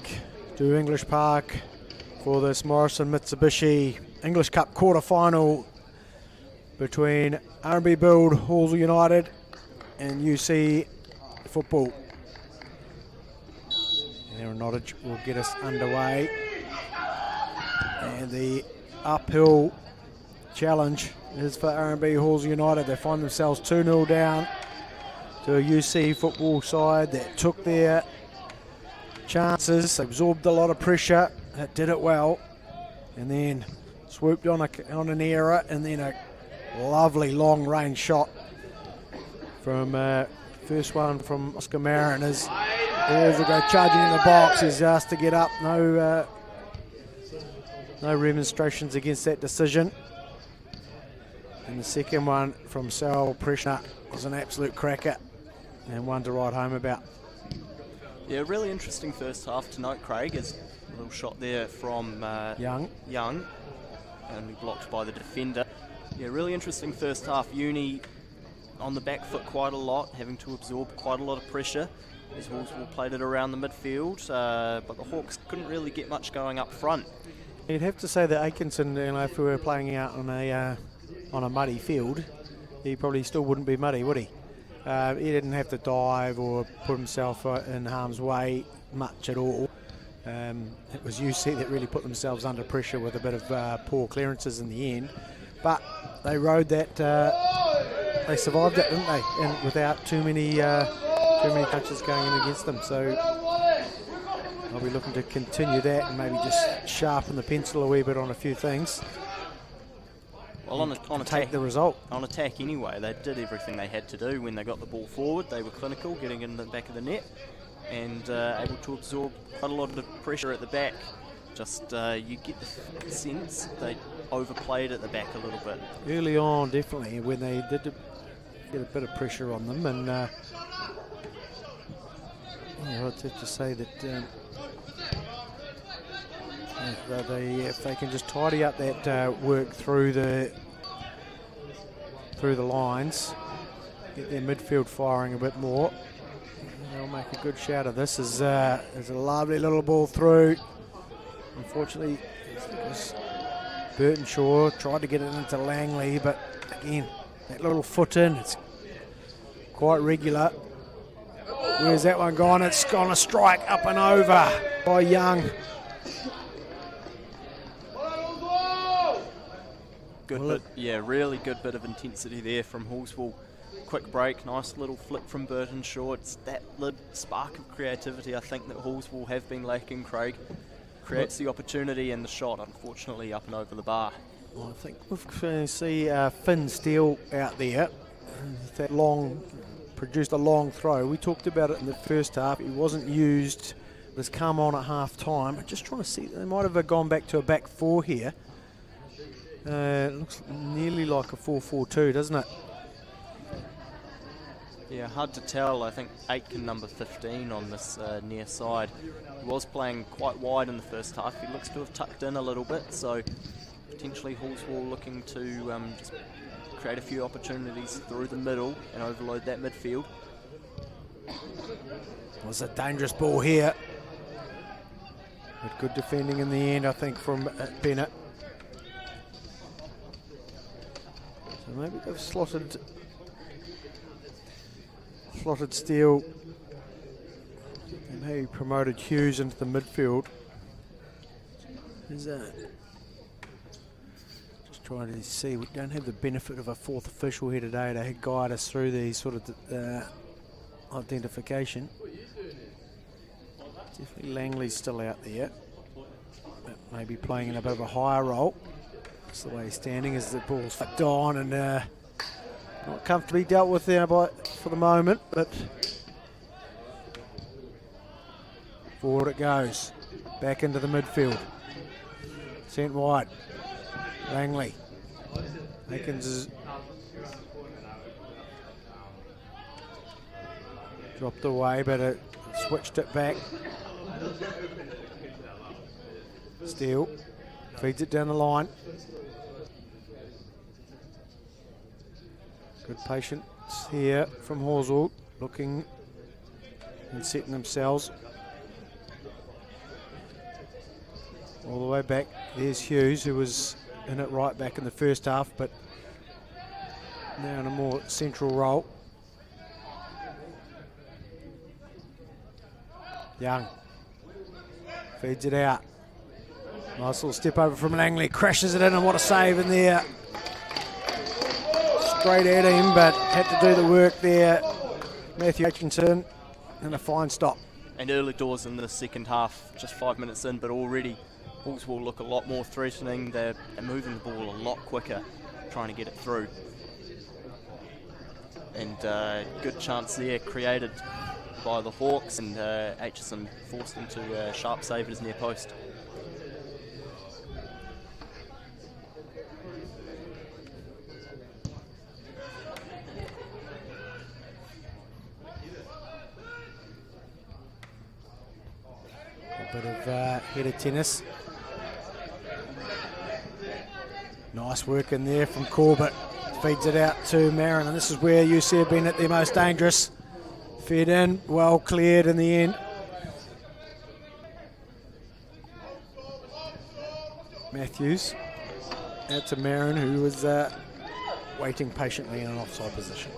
to English Park for this Morrison Mitsubishi English Cup quarter-final between R&B Build, Halswell United and UC Football. Aaron Nottage will get us underway. And the uphill challenge is for R&B Halswell United. They find themselves 2-0 down to a UC Football side that took their chances, absorbed a lot of pressure, did it well, and then swooped on an error, and then a lovely long range shot from first one from Oscar Marin as balls will go charging in the box. He's asked to get up. No remonstrations against that decision. And the second one from Sal Preshner was an absolute cracker and one to write home about. Yeah, really interesting first half tonight, Craig. Is a little shot there from Young, only blocked by the defender. Yeah, really interesting first half. Uni on the back foot quite a lot, having to absorb quite a lot of pressure as Halswell played it around the midfield, but the Hawks couldn't really get much going up front. You'd have to say that Atkinson, if we were playing out on a muddy field, he probably still wouldn't be muddy, would he? He didn't have to dive or put himself in harm's way much at all. It was UC that really put themselves under pressure with a bit of poor clearances in the end. But they rode that, they survived it, didn't they? And without too many touches going in against them. So I'll be looking to continue that and maybe just sharpen the pencil a wee bit on a few things. Well, on attack, take the result. On attack anyway, they did everything they had to do when they got the ball forward. They were clinical, getting in the back of the net, and able to absorb quite a lot of pressure at the back. Just you get the sense they overplayed at the back a little bit. Early on, definitely, when they did get a bit of pressure on them, and I'd have to say that if they can just tidy up that work through the lines, get their midfield firing a bit more, they'll make a good shout of this. There's a lovely little ball through. Unfortunately, Burtonshaw tried to get it into Langley, but again, that little foot in, it's quite regular. Where's that one gone? It's gone a strike up and over by Young. Good bit, really good bit of intensity there from Halswell. Quick break, nice little flip from Burtonshaw. It's that little spark of creativity I think that Halswell have been lacking, Craig. Creates the opportunity and the shot, unfortunately, up and over the bar. Well, I think we're going to see Finn Steele out there. That produced a long throw. We talked about it in the first half. He wasn't used. It has come on at half time. I'm just trying to see. They might have gone back to a back four here. It looks nearly like a 4-4-2, doesn't it? Yeah, hard to tell. I think Aitken, number 15 on this near side. He was playing quite wide in the first half. He looks to have tucked in a little bit, so potentially Halswell looking to just create a few opportunities through the middle and overload that midfield. It was a dangerous ball here. But good defending in the end, I think, from Bennett. So maybe they've slotted Steele and maybe promoted Hughes into the midfield. Is that? Just trying to see. We don't have the benefit of a fourth official here today to guide us through these sort of identification. Definitely Langley's still out there, but maybe playing in a bit of a higher role. That's the way he's standing as the ball's flipped on and not comfortably dealt with there for the moment, but forward it goes. Back into the midfield. Sent wide. Langley. Akins is dropped away, but it switched it back. Steele feeds it down the line. Good patience here from Halswell, looking and setting themselves all the way back. There's Hughes, who was in it right back in the first half, but now in a more central role. Young feeds it out. Nice little step over from Langley, crashes it in, and what a save in there. Straight at him, but had to do the work there. Matthew Hutchinson, and a fine stop. And early doors in the second half, just 5 minutes in, but already Hawks will look a lot more threatening. They're moving the ball a lot quicker, trying to get it through. And good chance there created by the Hawks, and Aitchison forced into a sharp save at his near post. A bit of header tennis. Nice work in there from Corbett. Feeds it out to Marin, and this is where UC have been at their most dangerous. Fed in, well cleared in the end. Matthews out to Marin, who was waiting patiently in an offside position.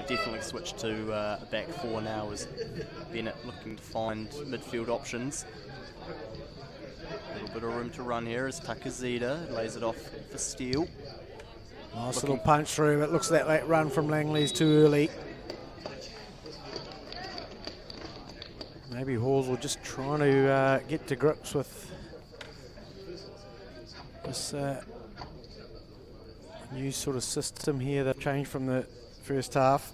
definitely switched to a back four now as Bennett looking to find midfield options. A little bit of room to run here as Takazita lays it off for Steele. Nice little punch through, but looks like that run from Langley's too early. Maybe Halswell just trying to get to grips with this new sort of system here that changed from the first half.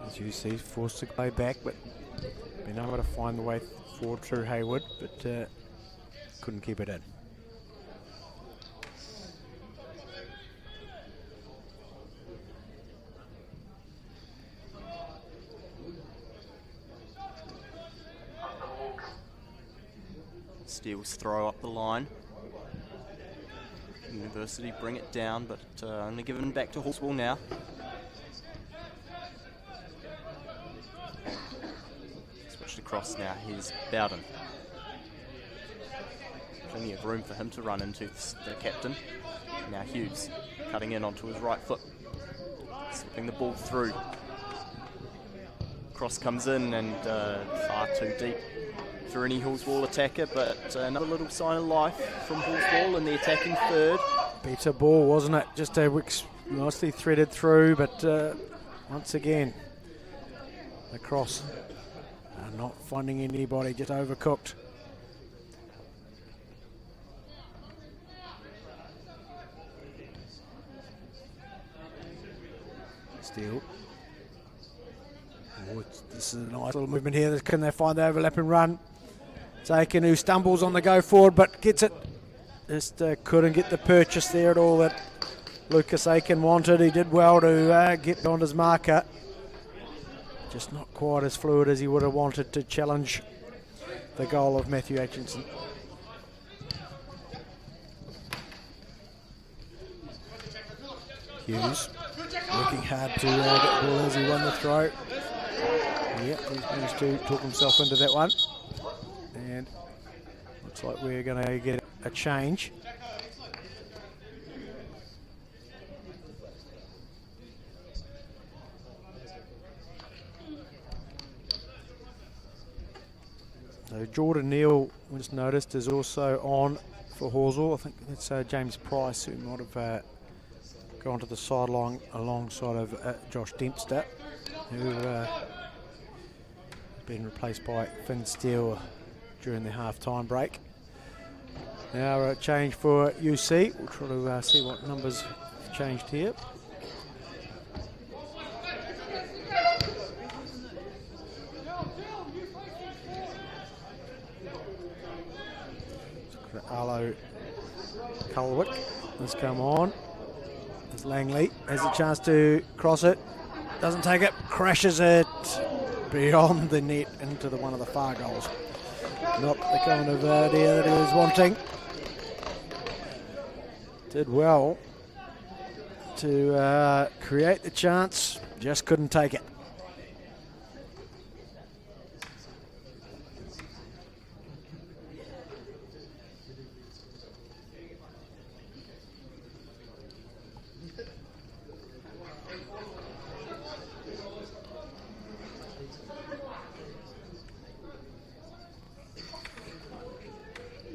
As you see, forced to play back, but been able to find the way forward through Hayward, but couldn't keep it in. Steele's throw up the line. University bring it down, but only given back to Halswell now. Switched across now, here's Bowden. Plenty of room for him to run into the captain. Now Hughes cutting in onto his right foot, slipping the ball through. Cross comes in and far too deep for any Halswell attacker, but another little sign of life from Halswell in the attacking third. Better ball, wasn't it? Just nicely threaded through, but once again, the cross not finding anybody, just overcooked. Steele. Oh, this is a nice little movement here. Can they find the overlapping run? It's Aiken who stumbles on the go forward, but gets it. Just couldn't get the purchase there at all that Lucas Aiken wanted. He did well to get beyond his marker. Just not quite as fluid as he would have wanted to challenge the goal of Matthew Aitchison. Hughes working hard to get the ball as he won the throw. Yep, he's managed to talk himself into that one. And looks like we're going to get a change. So Jordan Neal, we just noticed, is also on for Halswell. I think that's James Price, who might have gone to the sideline alongside of Josh Dempster, who been replaced by Finn Steele during the half-time break. Now a change for UC. We'll try to see what numbers have changed here. Arlo Culwick has come on. There's Langley has a chance to cross it. Doesn't take it, crashes it beyond the net into one of the far goals. Not the kind of idea that he was wanting. Did well to create the chance, just couldn't take it.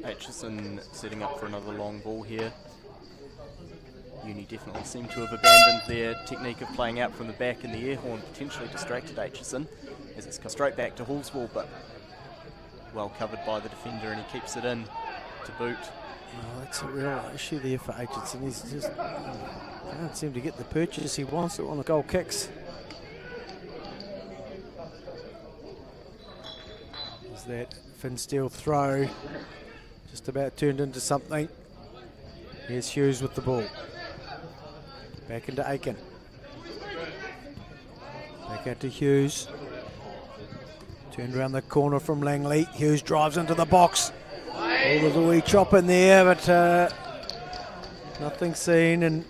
Aitchison setting up for another long ball here. Uni definitely seem to have abandoned their technique of playing out from the back, and the air horn potentially distracted Aitchison as it's come straight back to Halswell, but well covered by the defender, and he keeps it in to boot. Well, that's a real issue there for Aitchison. He's just can't seem to get the purchase he wants on the goal kicks. Is that Finn Steele throw just about turned into something? Here's Hughes with the ball. Back into Aiken. Back out to Hughes. Turned around the corner from Langley. Hughes drives into the box. Oh, there's a wee chop in there, but nothing seen, and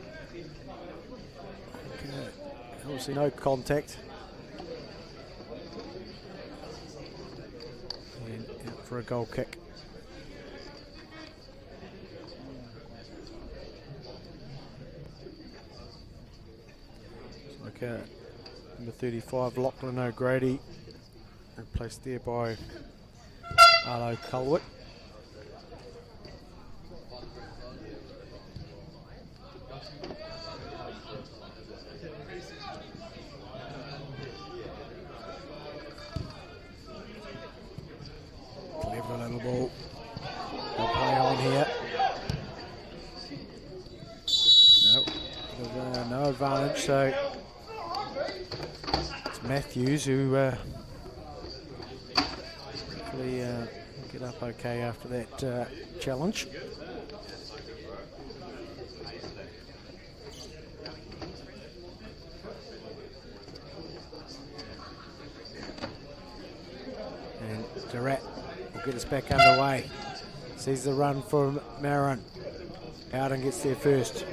obviously no contact. for a goal kick. Okay, number 35, Lachlan O'Grady, replaced there by Arlo Culwit. Clever little ball. They'll play on here. No, no advantage, so it's Matthews who hopefully get up okay after that challenge. And Durant will get us back underway. Sees the run from Marin. Howden gets there first.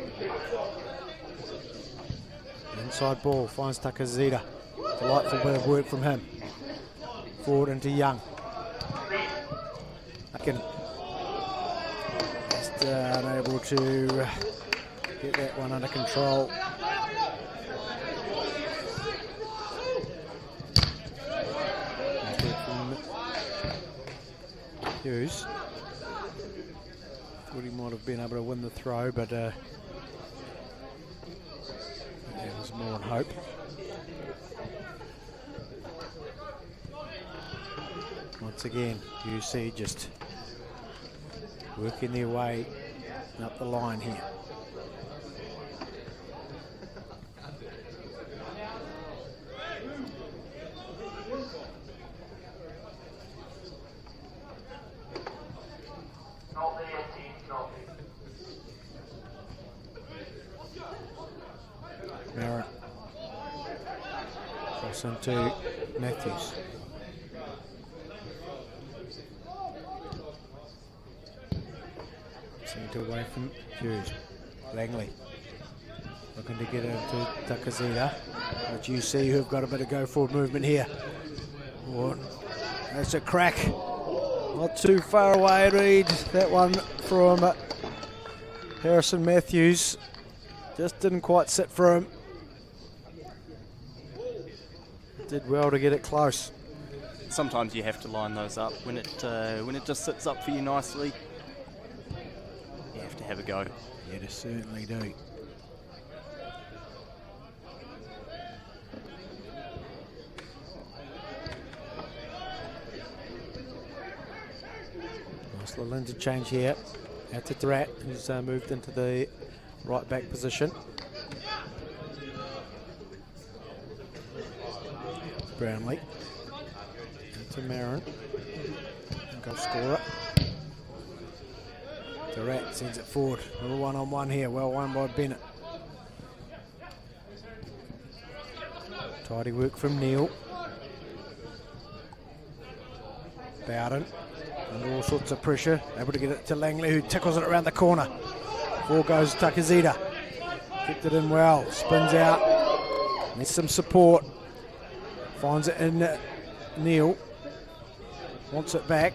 Inside ball, finds Takazita. Delightful bit of work from him. Forward into Young. Again, just unable to get that one under control. Hughes. Thought he might have been able to win the throw, but there was more on hope. Once again, UC just working their way up the line here. Merritt cross into Matthews. Sent away from Hughes. Langley looking to get into Takazita. But UC who have got a bit of go forward movement here. That's a crack. Not too far away, Reed. That one from Harrison Matthews. Just didn't quite sit for him. Did well to get it close. Sometimes you have to line those up. When it just sits up for you nicely, you have to have a go. Yeah, they certainly do. Nice little interchange here. Out to Drat, who's moved into the right back position. Brownlee. Into Marin. Goal scorer. Durant sends it forward. A little one-on-one here. Well won by Bennett. Tidy work from Neil. Bowden. Under all sorts of pressure. Able to get it to Langley, who tickles it around the corner. Forward goes Takazita. Kicked it in well. Spins out. Needs some support. Finds it in Neil. Wants it back.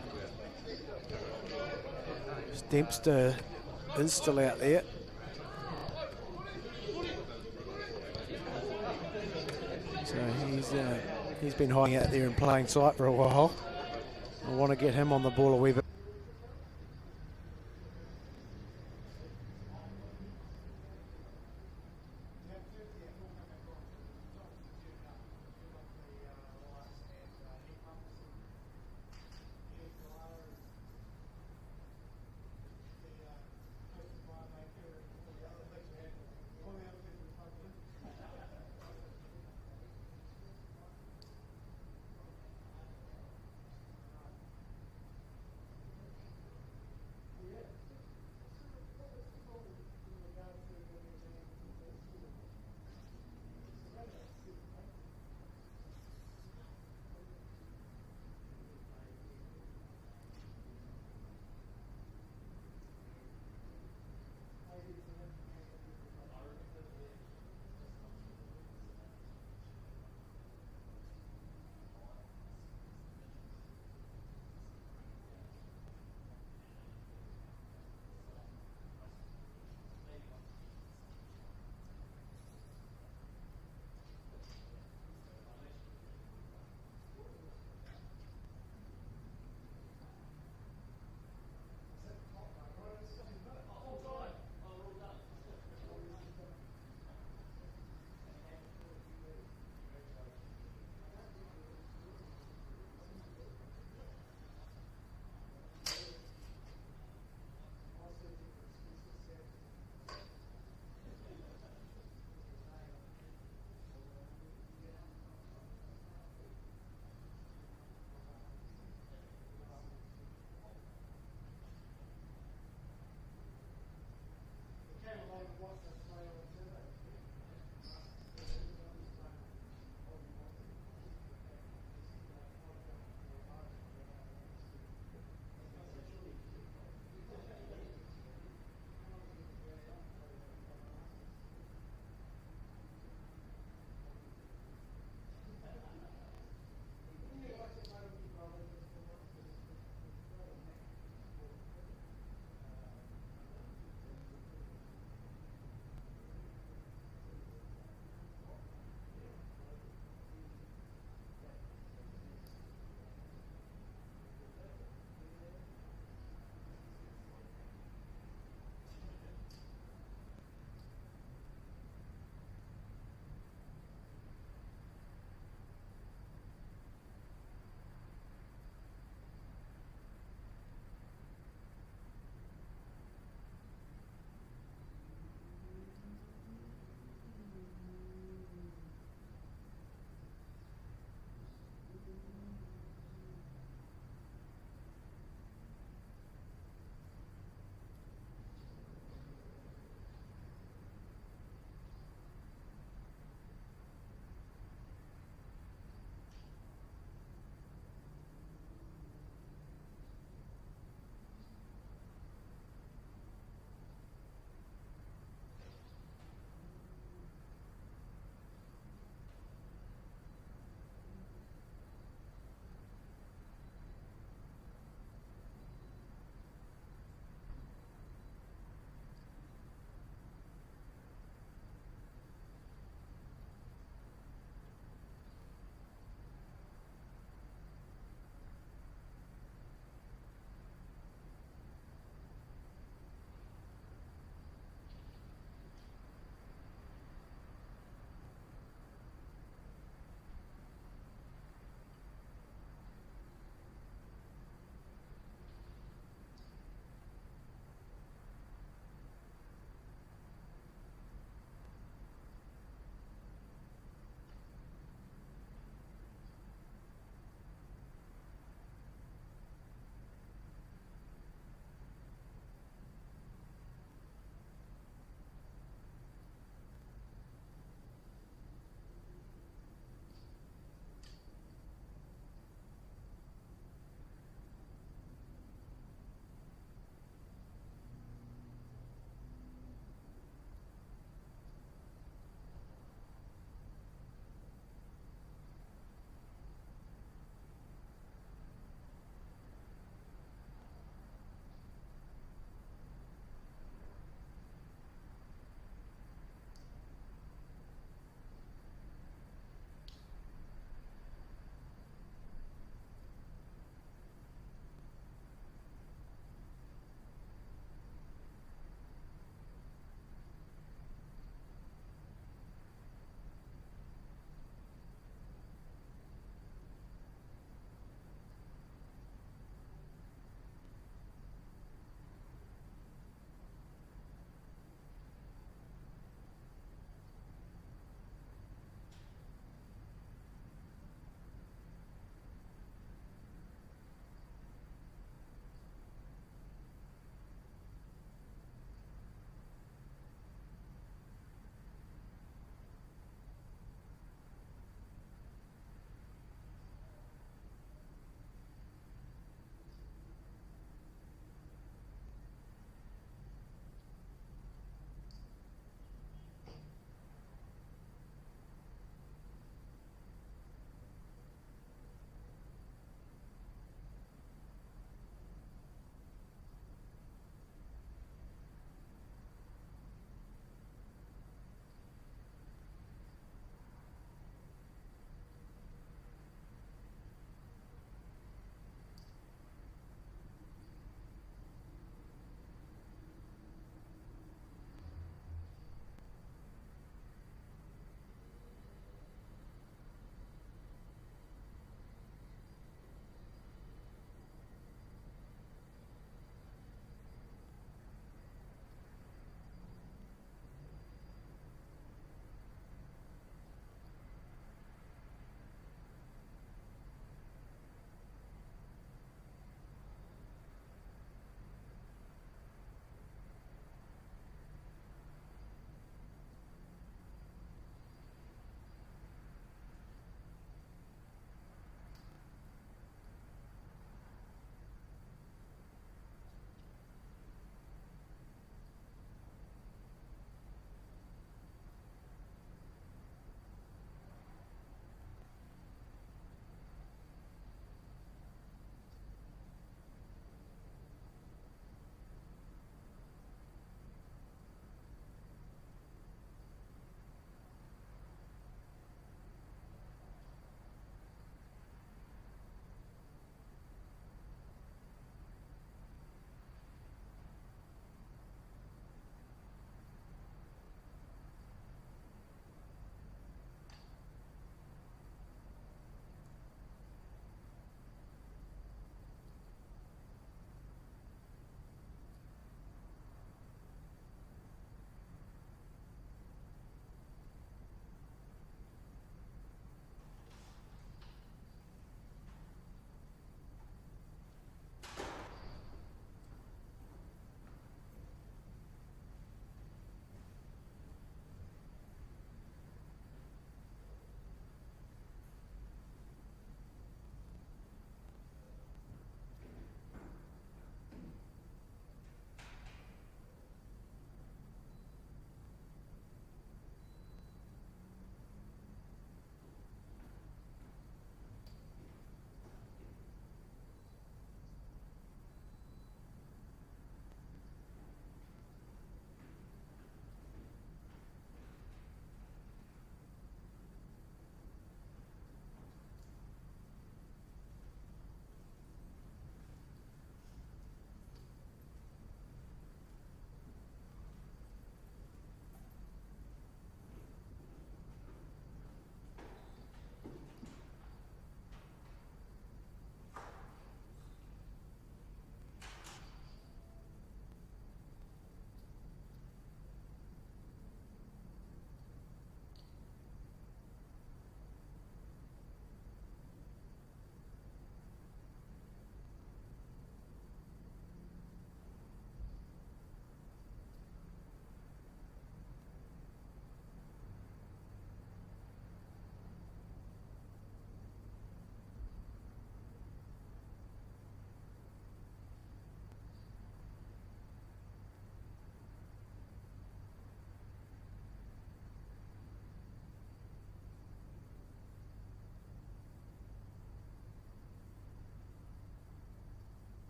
Dempster is still out there. So he's been hiding out there in plain sight for a while. I want to get him on the ball a wee bit.